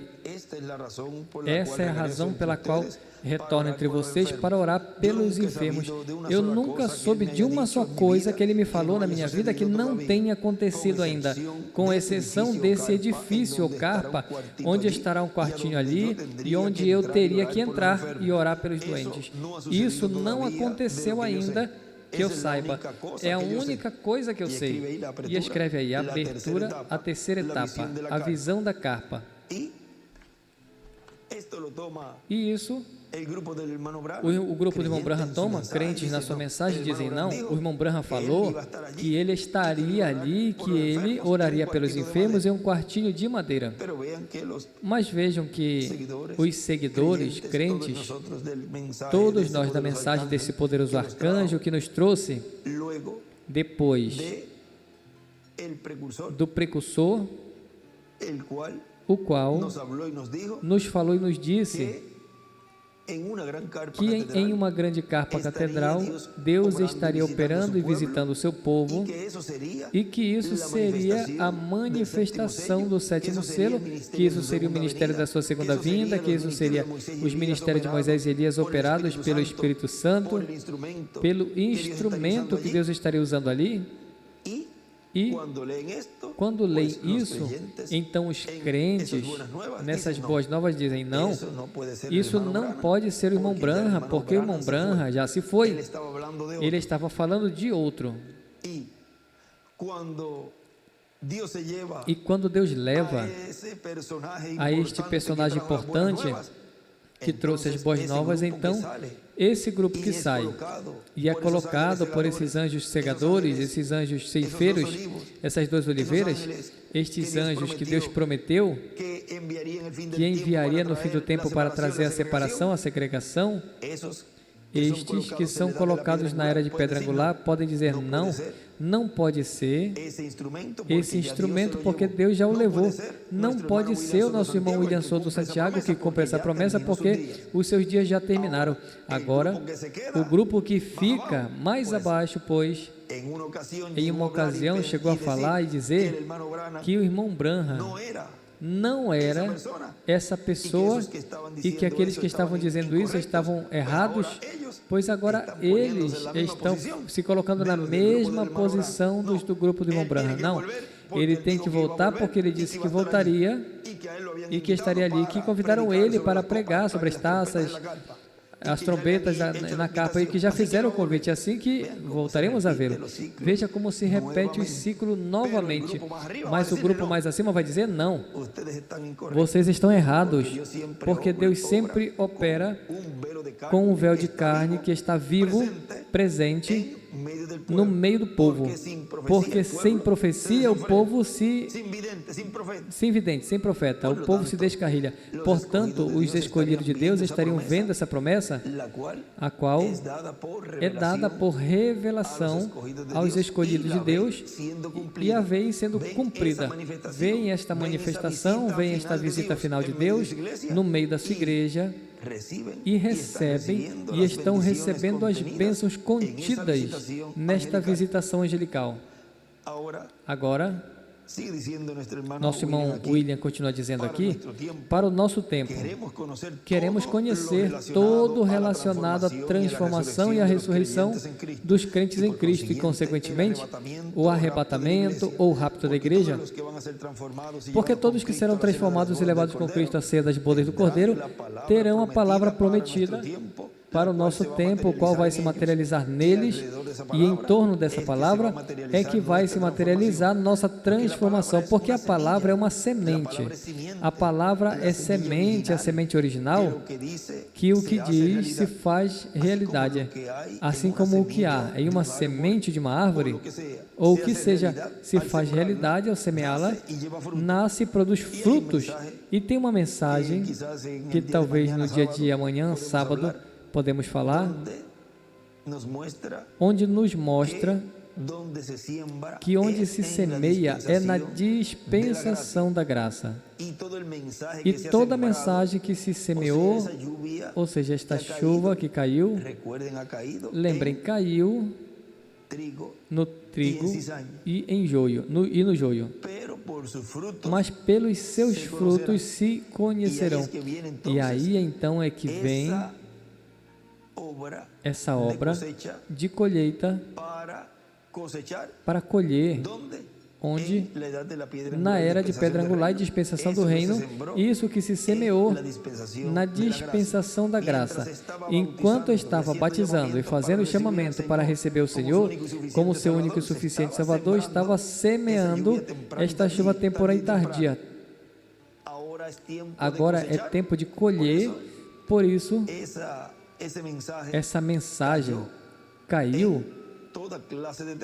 Essa é a razão pela qual retorno entre vocês para orar pelos enfermos. Eu nunca soube de uma só coisa que ele me falou na minha vida que não tenha acontecido ainda, com exceção desse edifício ou carpa, onde estará um quartinho ali e onde eu teria que entrar e orar pelos doentes. Isso não aconteceu ainda, que eu saiba. É a única coisa que eu sei. E escreve aí, a abertura, a terceira etapa, a visão da carpa. E isso, o grupo do irmão Branham toma, crentes na sua mensagem dizem, não, o irmão Branham falou que ele estaria ali, que ele oraria pelos enfermos em um quartinho de madeira. Mas vejam que os seguidores, crentes, todos nós da mensagem desse poderoso arcanjo que nos trouxe, depois do precursor, o qual nos falou e nos disse que em uma grande carpa catedral Deus estaria operando e visitando o seu povo, e que isso seria a manifestação do sétimo selo, que isso seria o ministério da sua segunda vinda, que isso seria os ministérios de Moisés e Elias operados pelo Espírito Santo, pelo instrumento que Deus estaria usando ali. E quando leem isso, então os crentes nessas boas novas dizem: não, isso não pode ser o irmão Branham, porque o irmão Branham já se foi. Ele estava falando de outro. E quando Deus leva a este personagem importante que trouxe as boas novas, então esse grupo que sai e é colocado por esses anjos cegadores, esses anjos ceifeiros, essas duas oliveiras, estes anjos que Deus prometeu que enviaria no fim do tempo para trazer a separação, a segregação, estes que são colocados na era de pedra angular podem dizer: não, não pode ser esse instrumento, porque Deus já o levou. Não pode ser o nosso irmão William Souto Santiago que cumpre essa promessa, porque os seus dias já terminaram. Agora, o grupo que fica mais abaixo, pois, em uma ocasião chegou a falar e dizer que o irmão Branham não era essa pessoa, e que aqueles que estavam dizendo isso estavam errados, pois agora eles estão se colocando na mesma posição do grupo do irmão Branham. Não, ele tem que voltar porque ele disse que voltaria e que estaria ali, que convidaram ele para pregar sobre as taças, as trombetas na capa, e que já fizeram o convite, assim que voltaremos a vê-lo. Veja como se repete o ciclo novamente, mas o grupo mais acima vai dizer: não, vocês estão errados, porque Deus sempre opera com um véu de carne que está vivo, presente no meio do povo, porque sem profecia o povo sem vidente, sem profeta, o povo se descarrilha. Portanto, os escolhidos de Deus estariam vendo essa promessa, a qual é dada por revelação aos escolhidos de Deus, e a veem sendo cumprida. Veem esta manifestação, veem esta visita final de Deus no meio da sua igreja, e recebem e estão recebendo as bênçãos contidas nesta visitação angelical. Agora, nosso irmão William continua dizendo aqui: para o nosso tempo, queremos conhecer todo relacionado à transformação e à ressurreição dos crentes em Cristo e, consequentemente, o arrebatamento ou rapto da igreja, porque todos que serão transformados e levados com Cristo à ceia das bodas do Cordeiro terão a palavra prometida para o nosso tempo, o qual vai se materializar neles, e em torno dessa palavra é que vai se materializar nossa transformação, porque a palavra é uma semente. A palavra é semente, a semente original, que o que diz se faz realidade. Assim como o que há em uma semente de uma árvore, ou o que seja, se faz realidade ao semeá-la, nasce e produz frutos, e tem uma mensagem que talvez no dia de amanhã, sábado, podemos falar, onde nos mostra que onde se semeia é na dispensação da graça. E toda a mensagem que se semeou, ou seja, esta chuva que caiu, lembrem, caiu no trigo e no joio. Mas pelos seus frutos se conhecerão. E aí então é que vem essa obra de colheita para colher, onde na era de pedra angular e dispensação do reino, isso que se semeou na dispensação da graça, enquanto estava batizando e fazendo o chamamento para receber o Senhor como seu único e suficiente Salvador, estava semeando esta chuva temporã e tardia. Agora é tempo de colher, por isso essa mensagem caiu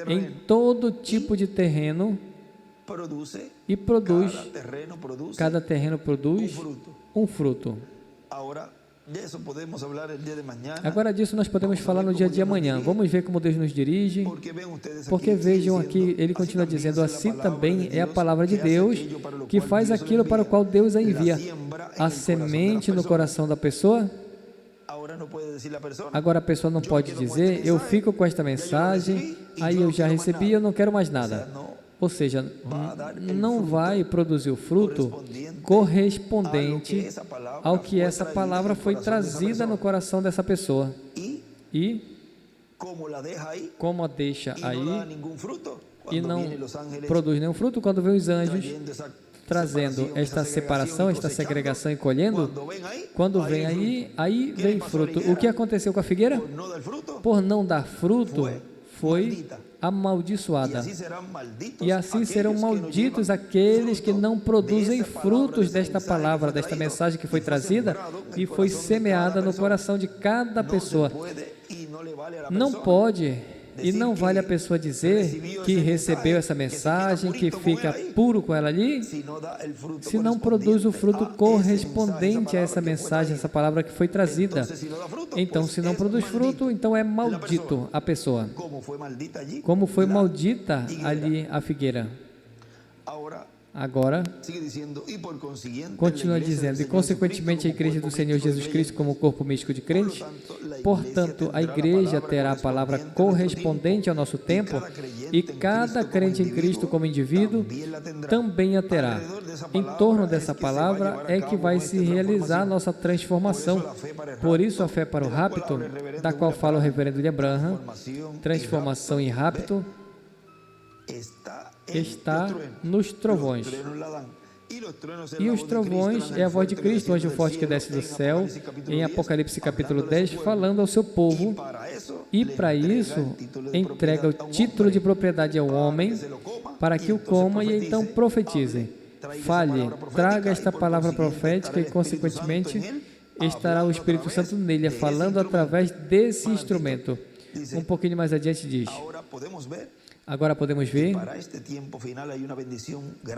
em todo tipo de terreno e cada terreno produz um fruto. Agora disso nós podemos falar no dia de amanhã. Vamos ver como Deus nos dirige, porque vejam aqui, ele continua dizendo: assim também é a palavra de Deus, que faz aquilo para o qual Deus a envia. A semente no coração da pessoa, Agora a pessoa não pode dizer, eu fico com esta mensagem, aí eu já recebi, eu não quero mais nada. Ou seja, não vai produzir o fruto correspondente ao que essa palavra foi trazida no coração dessa pessoa. E como a deixa aí e não produz nenhum fruto, quando vem os anjos trazendo esta separação, esta segregação e colhendo, quando vem aí vem fruto. O que aconteceu com a figueira? Por não dar fruto, foi amaldiçoada. E assim serão malditos aqueles que não produzem frutos desta palavra, desta mensagem que foi trazida e foi semeada no coração de cada pessoa. Não pode e não vale a pessoa dizer que recebeu essa mensagem, que fica puro com ela ali, se não produz o fruto correspondente a essa mensagem, essa palavra que foi trazida. Então, se não produz fruto, então é maldito a pessoa. Como foi maldita ali a figueira. Agora, continua dizendo, e consequentemente a Igreja do Senhor Jesus Cristo como corpo místico de crentes, portanto, a Igreja terá a palavra correspondente ao nosso tempo e cada crente em Cristo como indivíduo também a terá. Em torno dessa palavra é que vai se realizar a nossa transformação. Por isso, a fé para o rapto, da qual fala o reverendo William Branham, transformação em rapto, está nos trovões. E os trovões é a voz de Cristo, o anjo forte que desce do céu, em Apocalipse capítulo 10, falando ao seu povo, e para isso entrega o título de propriedade ao homem, para que o coma e então profetize. Fale, traga esta palavra profética e, consequentemente, estará o Espírito Santo nele, falando através desse instrumento. Um pouquinho mais adiante diz... Agora podemos ver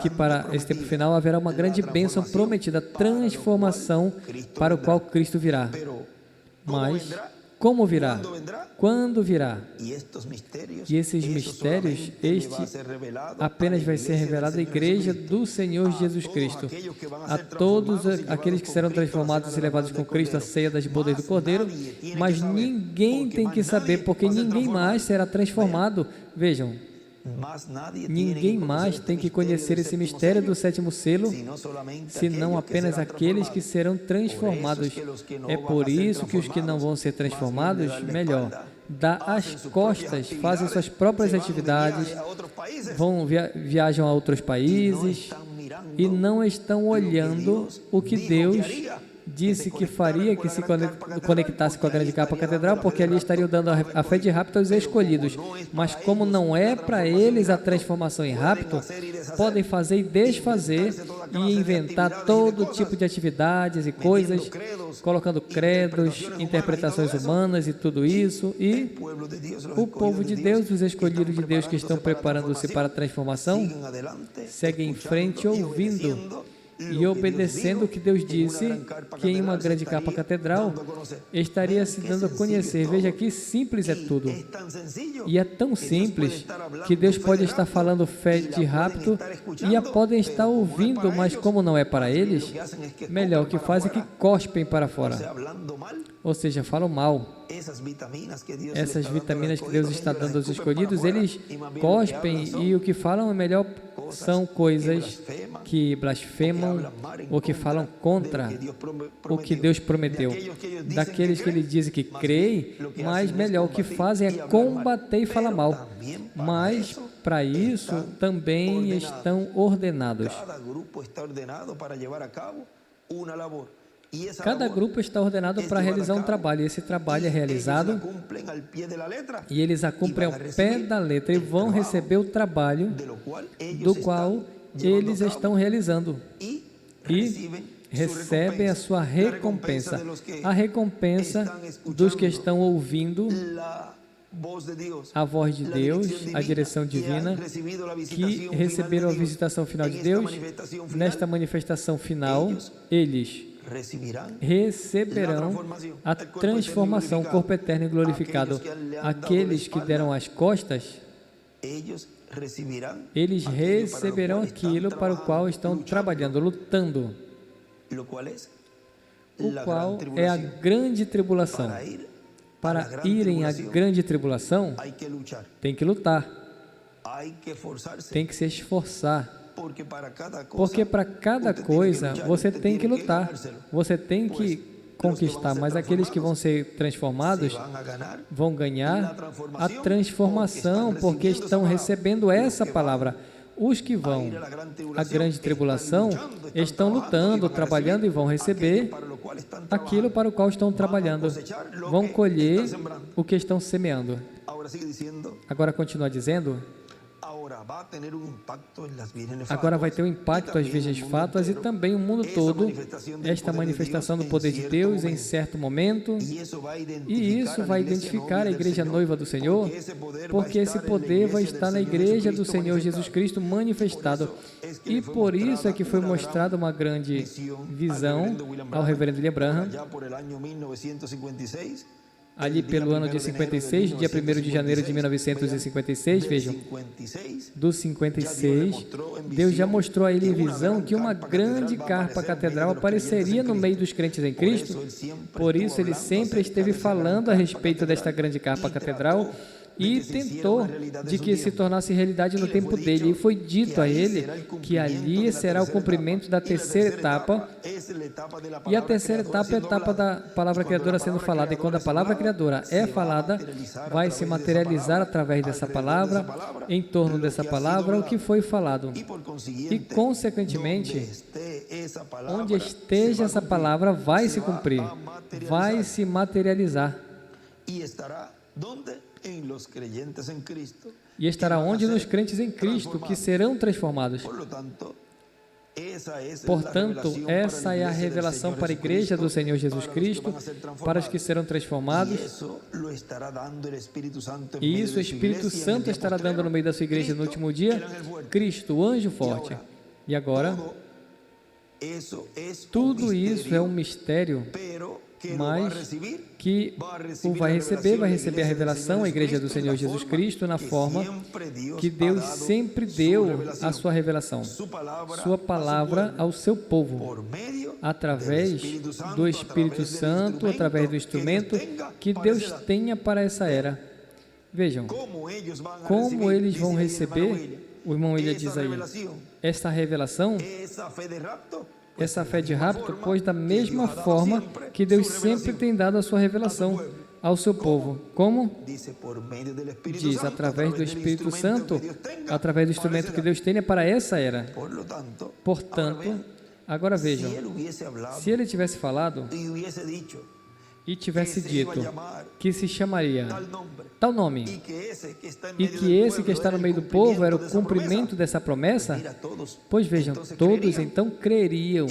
que para esse tempo final haverá uma grande bênção prometida, transformação para o qual Cristo virá. Mas como virá? Quando virá? E esses mistérios, apenas vai ser revelado à Igreja do Senhor Jesus Cristo. A todos aqueles que serão transformados e levados com Cristo à ceia das bodas do Cordeiro, mas ninguém tem que saber, porque ninguém mais será transformado. Vejam, ninguém mais tem que conhecer esse mistério do sétimo selo, senão apenas aqueles que serão transformados. É por isso que os que não vão ser transformados, melhor, dá as costas, fazem suas próprias atividades, viajam a outros países e não estão olhando o que Deus disse que faria, que se conectasse com a grande capa catedral, porque ali estariam dando a fé de rapto aos escolhidos. Mas como não é para eles a transformação em rapto, podem fazer e desfazer e inventar todo tipo de atividades e coisas, colocando credos, interpretações humanas e tudo isso. E o povo de Deus, os escolhidos de Deus que estão preparando-se para a transformação, seguem em frente ouvindo e obedecendo o que Deus disse, que em uma grande capa catedral estaria se dando a conhecer. Veja que simples é tudo. E é tão simples que Deus pode estar falando fé de rapto e a podem estar ouvindo, mas como não é para eles, melhor o que fazem é que cospem para fora. Ou seja, falam mal. Essas vitaminas que Deus está dando aos escolhidos, eles cospem e o que falam é melhor são coisas que blasfemam ou que falam contra o que Deus prometeu. Daqueles que ele diz que creem, mas melhor o que fazem é combater e falar mal. Mas para isso também estão ordenados. Cada grupo está ordenado para realizar um trabalho, e esse trabalho é realizado e eles a cumprem ao pé da letra e vão receber o trabalho do qual eles estão realizando e recebem a sua recompensa. A recompensa dos que estão ouvindo a voz de Deus, a direção divina, que receberam a visitação final de Deus, nesta manifestação final, eles receberão a transformação, o corpo eterno e glorificado. Aqueles que deram as costas, eles receberão aquilo para o qual estão trabalhando, lutando. o qual é a grande tribulação. Para irem à grande tribulação, tem que lutar, tem que se esforçar. Porque para cada coisa você tem que lutar, você tem que conquistar, mas aqueles que vão ser transformados vão ganhar a transformação, porque estão recebendo essa palavra. Os que vão à grande tribulação estão lutando, trabalhando e vão receber aquilo para o qual estão trabalhando, vão colher o que estão semeando. Agora continua dizendo, agora vai ter um impacto às virgens fátuas e também o mundo todo, esta manifestação do poder de Deus em certo momento, e isso vai identificar a igreja noiva do Senhor, porque esse poder vai estar na igreja do Senhor Jesus Cristo manifestado, e por isso é que foi mostrada uma grande visão ao reverendo William Branham, ali pelo ano de 56, dia 1º de janeiro de 1956, vejam, do 56, Deus já mostrou a ele em visão que uma grande carpa catedral apareceria no meio dos crentes em Cristo, por isso ele sempre esteve falando a respeito desta grande carpa catedral, e tentou de que se tornasse realidade no tempo dele, e foi dito a ele que ali será o cumprimento da terceira etapa, e a terceira etapa é a etapa da palavra criadora sendo falada, e quando a palavra criadora é falada, vai se materializar através dessa palavra, em torno dessa palavra, o que foi falado, e consequentemente, onde esteja essa palavra, vai se cumprir, vai se materializar. E estará onde? Nos crentes em Cristo, que serão transformados. Portanto, essa é a revelação para a igreja do Senhor Jesus Cristo, para os que serão transformados. E isso o Espírito Santo estará dando no meio da sua igreja no último dia. Cristo, o anjo forte. E agora, tudo isso é um mistério, mas que o vai receber a revelação, a igreja do Senhor Jesus Cristo, na forma que Deus sempre deu a sua revelação, sua palavra ao seu povo, através do Espírito Santo, através do instrumento que Deus tenha para essa era. Vejam, como eles vão receber, o irmão William diz aí, esta revelação, essa fé de rapto, pois da mesma forma que Deus sempre tem dado a sua revelação ao seu povo. Como? Diz, através do Espírito Santo, através do instrumento que Deus tem para essa era. Portanto, agora vejam, se ele tivesse falado e tivesse dito que se chamaria tal nome, e que esse que está no meio do povo era o cumprimento dessa promessa, pois vejam, todos então creriam,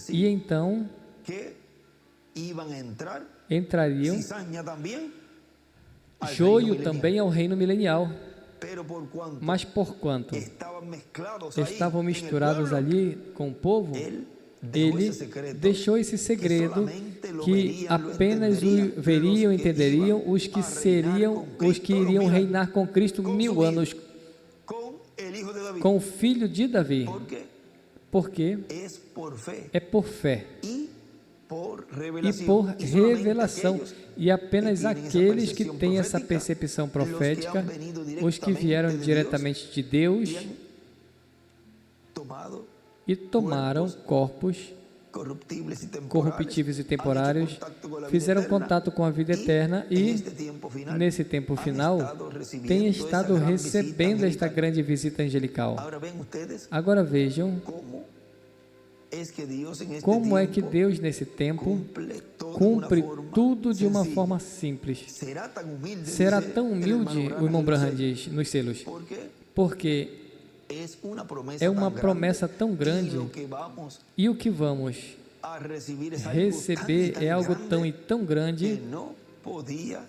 e então entrariam joio também ao reino milenial. Mas porquanto estavam misturados ali com o povo, ele deixou esse segredo que apenas o veriam, entenderiam os que iriam reinar com Cristo 1000 anos, com o filho de Davi, porque é por fé e por revelação, e apenas aqueles que têm essa percepção profética, os que vieram diretamente de Deus e tomaram corpos corruptíveis e temporários, fizeram contato com a vida eterna e, nesse tempo final, têm estado recebendo esta grande visita angelical. Agora vejam como é que Deus, nesse tempo, cumpre tudo de uma forma simples. Será tão humilde, o irmão Branham diz, nos selos, porque é uma promessa tão grande, e o que vamos receber é algo tão e tão grande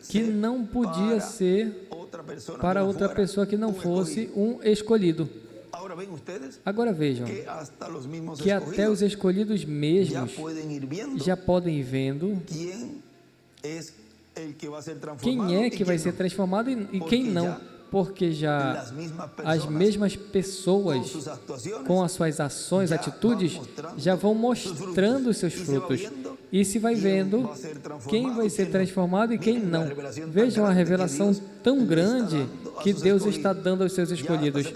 que não podia ser para outra pessoa que não fosse um escolhido. Agora vejam que até os escolhidos mesmos já podem ir vendo quem é que vai ser transformado e quem não, porque já as mesmas pessoas, com as suas ações, atitudes, já vão mostrando os seus frutos. E se vai vendo quem vai ser transformado e quem não. Vejam a revelação tão grande que Deus está dando aos seus escolhidos.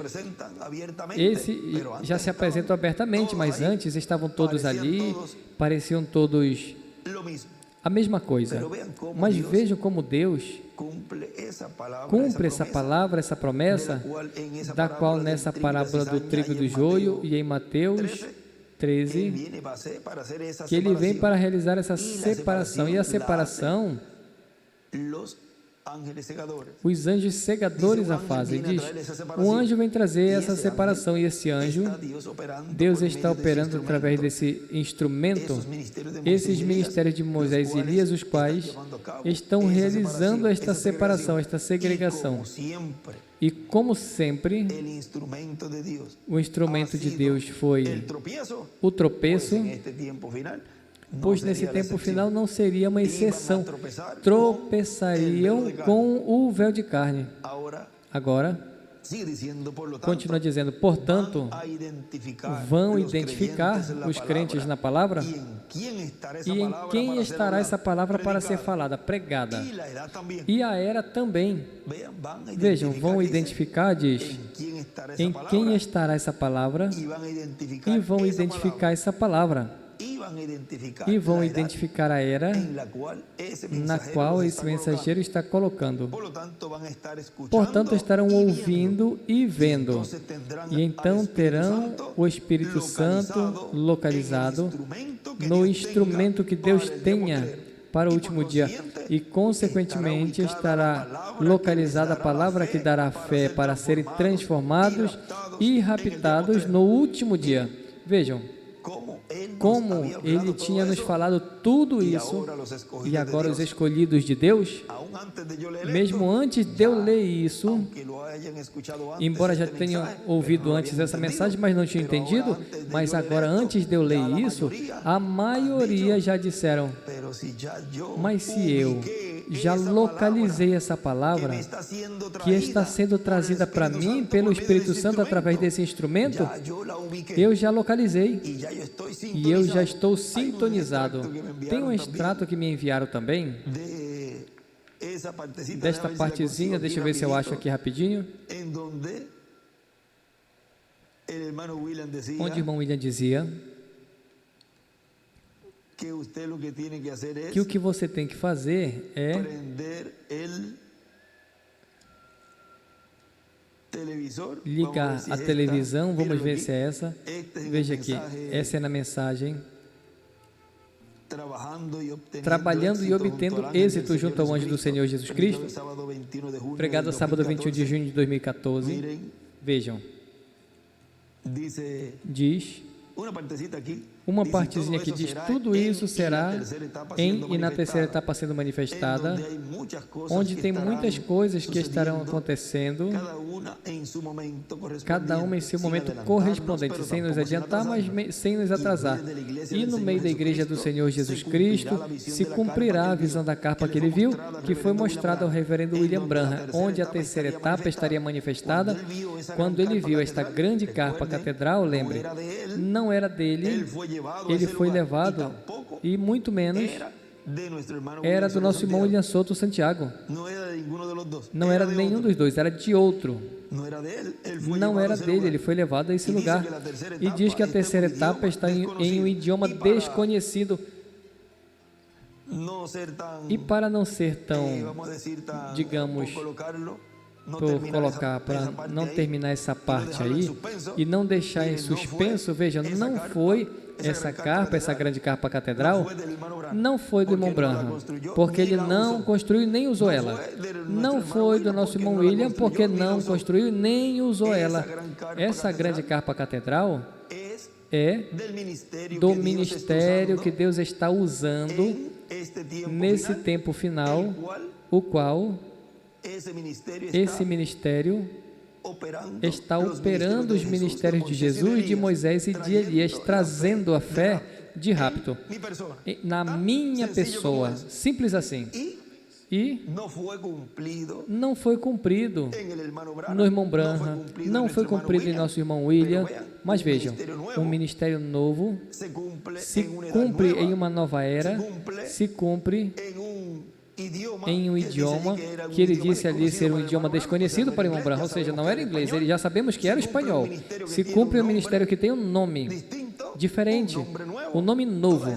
Esse já se apresentam abertamente, mas antes estavam todos ali, pareciam todos a mesma coisa. Mas vejam como Deus cumpre essa palavra, essa promessa, da qual nessa parábola do trigo e do joio e em Mateus 13, que ele vem para realizar essa separação. E a separação, os anjos segadores a fazem. Diz, um anjo vem trazer essa separação, e esse anjo, Deus está operando através desse instrumento, esses ministérios de Moisés e Elias, os quais estão realizando esta separação, esta segregação. E como sempre, o instrumento de Deus foi o tropeço, pois nesse tempo final não seria uma exceção. Tropeçariam com o véu de carne. Agora, continua dizendo, portanto, vão identificar os crentes na palavra, e em quem estará essa palavra para ser falada, pregada. E a era também. Vejam, vão identificar, diz, em quem estará essa palavra, e vão identificar essa palavra. E vão identificar a era na qual esse mensageiro está colocando. Portanto, estarão ouvindo e vendo. E então terão o Espírito Santo localizado no instrumento que Deus tenha para o último dia. E, consequentemente, estará localizada a palavra que dará fé para serem transformados e raptados no último dia. Vejam como ele tinha nos falado tudo isso, e agora os escolhidos de Deus, mesmo antes de eu ler isso, embora já tenham ouvido antes essa mensagem, mas não tinham entendido, mas agora antes de eu ler isso, a maioria já disseram, mas se eu já localizei essa palavra que está sendo trazida para mim pelo Espírito Santo através desse instrumento, eu já localizei e eu já estou sintonizado. Tem um extrato que me enviaram também desta partezinha, deixa eu ver se eu acho aqui rapidinho, onde o irmão William dizia que o que você tem que fazer é ligar a televisão. Vamos ver se é essa. Veja aqui, essa é na mensagem. Trabalhando e obtendo êxito junto ao anjo do Senhor Jesus Cristo, pregado sábado 21 de junho de 2014. Vejam, diz uma partezinha que diz, tudo isso será e na terceira etapa sendo manifestada, onde tem muitas coisas que estarão acontecendo, cada uma em seu momento correspondente, sem nos adiantar, mas sem nos atrasar. E no meio da igreja do Senhor Jesus Cristo se cumprirá a visão da carpa que ele viu, que foi mostrada ao reverendo William Branham, onde a terceira etapa estaria manifestada. Quando ele viu esta grande carpa catedral, lembre, não era dele, ele foi levado, e muito menos era do nosso irmão William Souto Santiago. Não era de nenhum dos dois, era de outro. Não era dele, ele foi levado a esse lugar. E diz que a terceira etapa está em um idioma desconhecido. E para não ser tão, digamos, por colocar, para não terminar essa parte aí e não deixar em suspenso, veja, não foi essa carpa, essa grande carpa catedral, não foi do irmão Branham, porque ele não construiu nem usou ela. Não foi do nosso irmão William, porque não construiu nem usou ela. Essa grande carpa catedral é do ministério que Deus está usando nesse tempo final, o qual esse ministério está operando os ministérios de Jesus, de Moisés e de Elias, trazendo a fé de rapto na minha pessoa, simples assim. E não foi cumprido no irmão Branham, não foi cumprido em nosso irmão William. Mas vejam, um ministério novo se cumpre em uma nova era, se cumpre em um idioma que ele disse ali ser um idioma desconhecido para o irmão Branham, ou seja, não era inglês, ele já sabemos que era espanhol. Se cumpre um ministério que tem um nome diferente, um nome novo.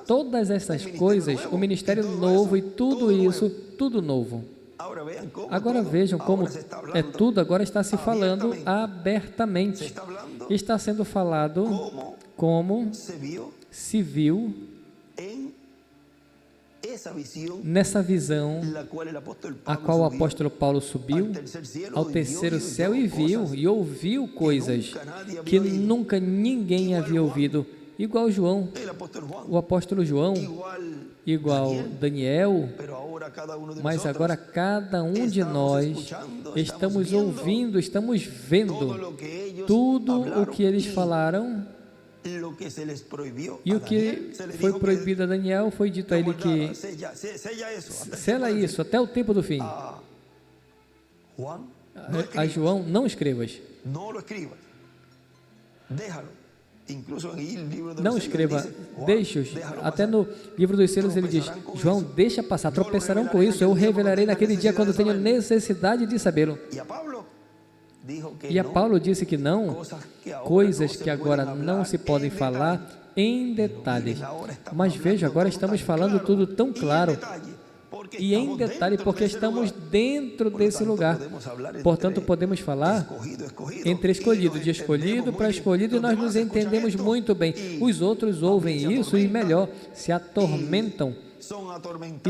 Todas essas coisas, o ministério novo e tudo isso, tudo novo. Agora vejam como é tudo, agora está se falando abertamente. Está sendo falado como se viu nessa visão a qual o apóstolo Paulo subiu ao terceiro céu e viu e ouviu coisas que nunca ninguém havia ouvido, igual João, o apóstolo João, igual Daniel, mas agora cada um de nós estamos ouvindo, estamos vendo tudo o que eles falaram. E o que foi proibido a Daniel foi dito a ele que sela isso até o tempo do fim. A João, não escrevas. Não escreva, deixa-os. Até no livro dos selos ele diz: João, deixa passar, tropeçarão com isso, eu revelarei naquele dia quando tenho necessidade de sabê-lo. E a Paulo disse que não, coisas que agora não se podem falar em detalhes. Mas veja, agora estamos falando tudo tão claro e em detalhe, porque estamos dentro desse lugar. Portanto, podemos falar entre escolhido, de escolhido para escolhido, e nós nos entendemos muito bem. Os outros ouvem isso e, melhor, se atormentam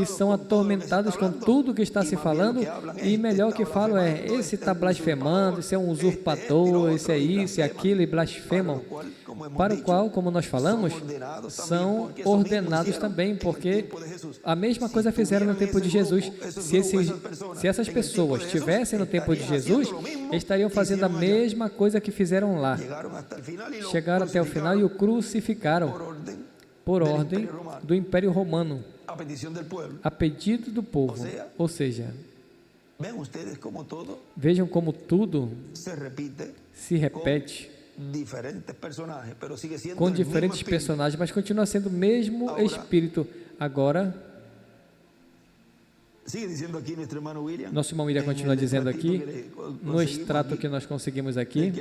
e são atormentados com tudo que está se falando, e melhor que falam é: esse está blasfemando, esse é um usurpador, esse é isso e aquilo, e blasfemam, para o qual, como nós falamos, são ordenados também, porque a mesma coisa fizeram no tempo de Jesus. Se essas pessoas estivessem no tempo de Jesus, estariam fazendo a mesma coisa que fizeram lá. Chegaram até o final e o crucificaram por ordem do Império Romano, a pedido do povo. Ou seja, vejam como tudo se repete com diferentes personagens, mas continua sendo o mesmo Espírito. Agora, nosso irmão William continua dizendo aqui, no extrato que nós conseguimos aqui,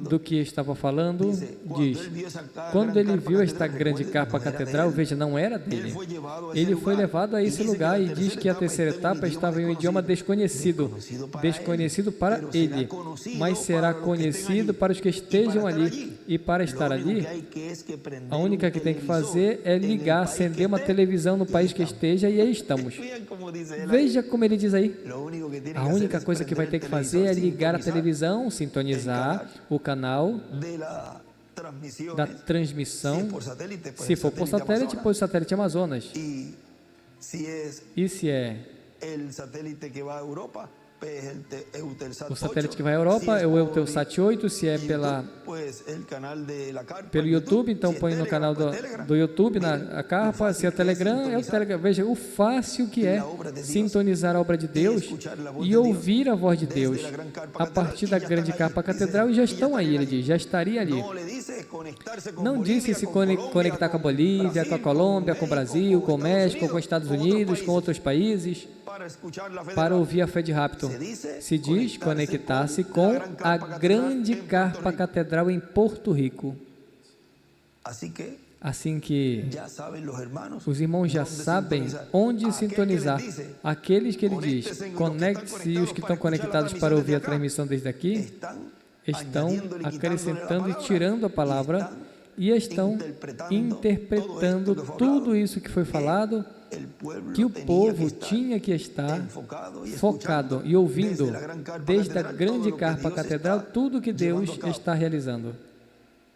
do que estava falando, diz: quando ele viu esta grande capa catedral, veja, não era dele. Ele foi levado a esse lugar e diz que a terceira etapa estava em um idioma desconhecido para ele, mas será conhecido para os que estejam ali. E para estar ali, a única que tem que fazer é ligar, acender uma televisão no país que esteja, e aí estamos. Veja como ele diz aí. A única coisa que vai ter que fazer é ligar a televisão, sintonizar o canal da transmissão. Se for por satélite, por satélite Amazonas. E se é o satélite que vai à Europa, é o Eutelsat 8. Se é pelo YouTube, então põe no canal do YouTube, na capa. Se é o Telegram, é o Telegram. Veja o fácil que é sintonizar a obra de Deus e ouvir a voz de Deus a partir da grande capa catedral, e já estão aí, ele diz, já estaria ali. Não disse se conectar com a Bolívia, com a Colômbia, com o Brasil, com o México, com os Estados Unidos, com outros países, para ouvir a fé de Rapto. Se diz conectar-se com a grande carpa catedral em Porto Rico. Assim que os irmãos já sabem onde sintonizar. Aqueles que ele diz, conecte-se, e os que estão conectados para ouvir a transmissão desde aqui, estão acrescentando e tirando a palavra, e estão interpretando tudo isso que foi falado, que o povo tinha que estar focado e ouvindo desde a grande carpa catedral tudo que Deus está realizando.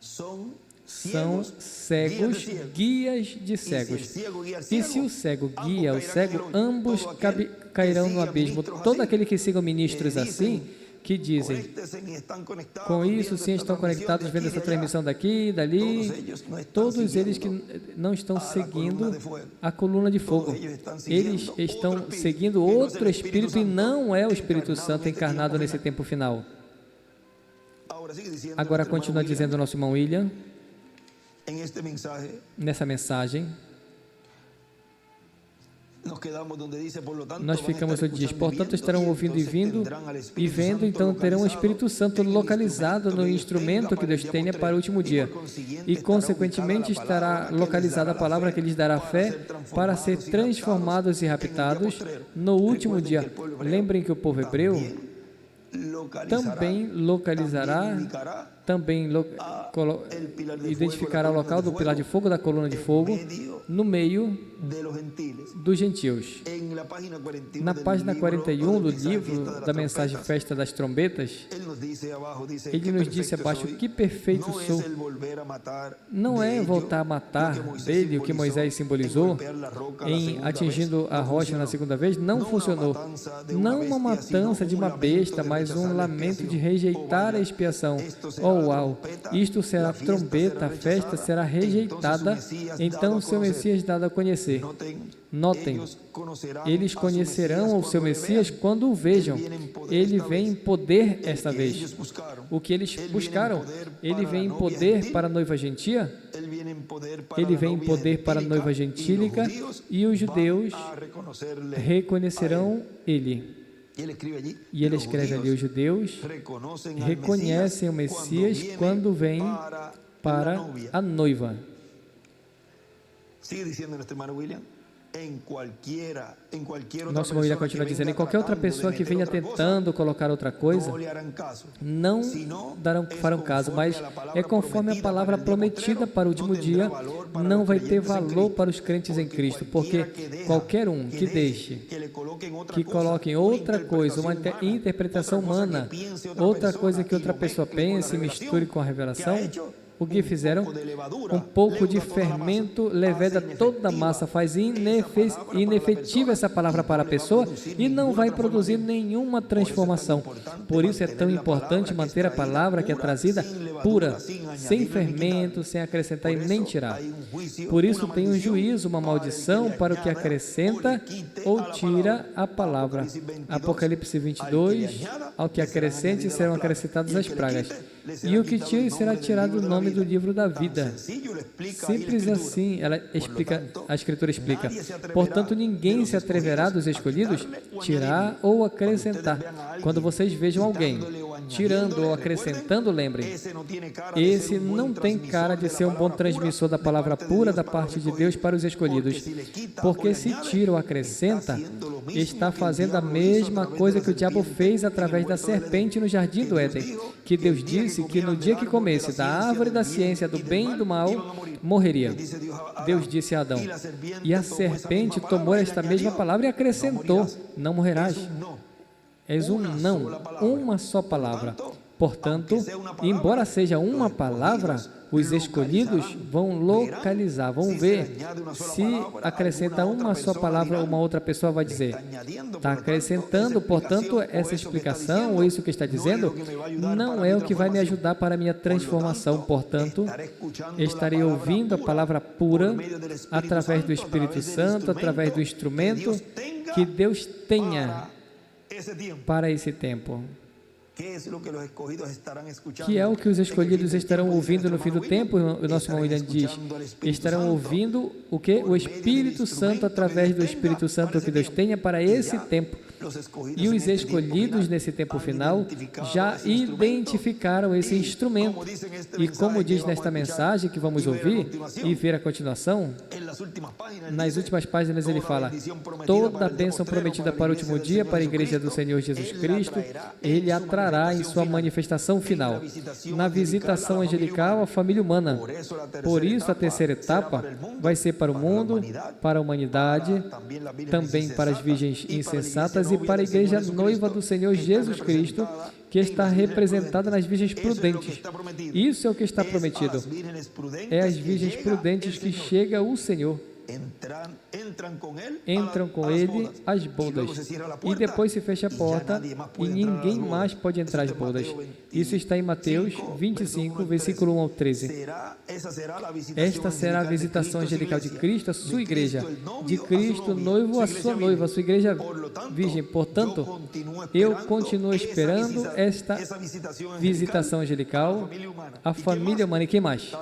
São cegos, guias de cegos. E se o cego guia o cego, ambos cairão no abismo. Todo aquele que siga ministros assim que dizem, com isso sim estão conectados vendo essa transmissão daqui, dali, todos eles que não estão seguindo a coluna de fogo, eles estão seguindo outro Espírito e não é o Espírito Santo encarnado nesse tempo final. Agora continua dizendo o nosso irmão William, nessa mensagem, nós ficamos onde diz, portanto estarão ouvindo e vindo e vendo, então terão o Espírito Santo localizado no instrumento que Deus tenha para o último dia e consequentemente estará localizada a palavra que lhes dará fé para ser transformados e raptados no último dia. Lembrem que o povo hebreu também localizará, identificará o local do pilar de fogo, da coluna de fogo, no meio dos gentios. Na página 41 do livro da mensagem Festa das Trombetas, ele nos disse abaixo, que perfeito sou. Não é voltar a matar dele, o que Moisés simbolizou, em atingindo a rocha na segunda vez, não funcionou. Não uma matança de uma besta, mas um lamento de rejeitar a expiação. Oh, uau! Isto será trombeta, a festa será rejeitada, então o seu Messias dado a conhecer. Notem, eles conhecerão o seu Messias quando o vejam. Ele vem em poder esta vez. O que eles buscaram? Ele vem em poder para a noiva gentia? Ele vem em poder para a noiva gentílica e os judeus reconhecerão ele. E ele escreve ali, os judeus reconhecem o Messias quando vem para a noiva. Nosso irmão William continua dizendo, em qualquer outra pessoa que venha tentando colocar outra coisa, não farão caso, mas é conforme a palavra prometida para o último dia, não vai ter valor para os crentes em Cristo, porque qualquer um que deixe, que coloque em outra coisa, uma interpretação humana, outra coisa que outra pessoa pense e misture com a revelação, o que fizeram? Um pouco de fermento leveda toda a massa, faz inefetiva essa palavra para a pessoa e não vai produzir nenhuma transformação. Por isso é tão importante manter a palavra que é trazida pura, sem fermento, sem acrescentar e nem tirar. Por isso tem um juízo, uma maldição para o que acrescenta ou tira a palavra. Apocalipse 22, ao que acrescente serão acrescentadas as pragas. E o que tire será tirado o nome do livro da vida. Simples assim, a Escritura explica. Portanto, ninguém se atreverá dos escolhidos tirar ou acrescentar. Quando vocês vejam alguém tirando ou acrescentando, lembrem, esse não tem cara de ser um bom transmissor da palavra pura da parte de Deus para os escolhidos, porque se tira ou acrescenta, está fazendo a mesma coisa que o diabo fez através da serpente no jardim do Éden, que Deus disse que no dia que comesse da árvore da ciência do bem e do mal, morreria. Deus disse a Adão, e a serpente tomou esta mesma palavra e acrescentou, não morrerás. És um não, uma só palavra. Portanto, embora seja uma palavra, os escolhidos vão localizar, vão ver. Se acrescenta uma só palavra, uma outra pessoa vai dizer, está acrescentando, portanto, essa explicação, ou isso que está dizendo, não é o que vai me ajudar para a minha transformação. Portanto, estarei ouvindo a palavra pura, através do Espírito Santo, através do instrumento que Deus tenha para esse tempo. Que é o que os escolhidos estarão ouvindo no fim do tempo, o nosso irmão William diz. Estarão ouvindo o que? O Espírito Santo, através do Espírito Santo que Deus tenha para esse tempo. E os escolhidos nesse tempo final já identificaram esse instrumento. E como diz nesta mensagem que vamos ouvir e ver a continuação, nas últimas páginas ele fala, toda a bênção prometida para o último dia, para a igreja do Senhor Jesus Cristo, ele atrará em sua manifestação final, na visitação angelical à família humana. Por isso a terceira etapa vai ser para o mundo, para a humanidade, também para as virgens insensatas e para a igreja noiva do Senhor Jesus Cristo, que está representada nas virgens prudentes. Isso é o que está prometido. É as virgens prudentes que chega o Senhor. entram com ele às bodas, e depois se fecha a porta e ninguém mais pode entrar às bodas. Isso está em Mateus 25, versículo 1 ao 13. Esta será a visitação angelical de Cristo à sua igreja, de Cristo noivo à sua noiva, a sua igreja virgem. Portanto, eu continuo esperando esta visitação angelical à família humana. E quem mais?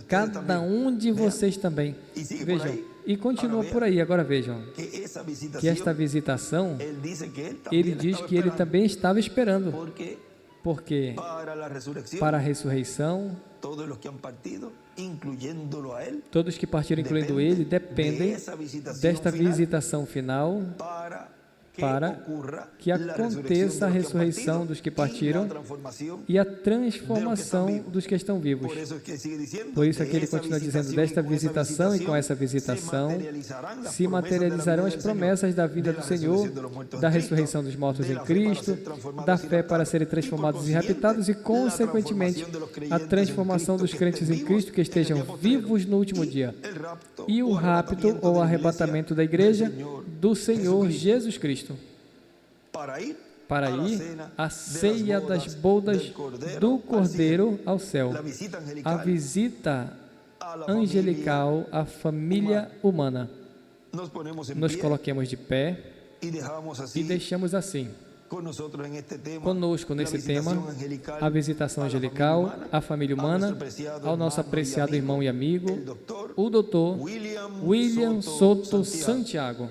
Cada um de vocês também. Vejam. E continua por aí. Agora vejam que esta visitação, ele diz que ele também estava esperando. Porque para a ressurreição, todos que partiram, incluindo ele, dependem desta visitação final para que aconteça a ressurreição dos que partiram e a transformação dos que estão vivos. Por isso aqui ele continua dizendo, desta visitação e com essa visitação se materializarão as promessas da vinda do Senhor, da ressurreição dos mortos em Cristo, da fé para serem transformados e raptados e, consequentemente, a transformação dos crentes em Cristo que estejam vivos no último dia. E o rapto ou arrebatamento da igreja do Senhor Jesus Cristo. Para ir à ceia das bodas do Cordeiro ao céu, a visita angelical à família humana. Nos coloquemos de pé e deixamos assim, conosco nesse tema, a visitação angelical à família humana, ao nosso apreciado irmão e amigo, o Dr. William Soto Santiago.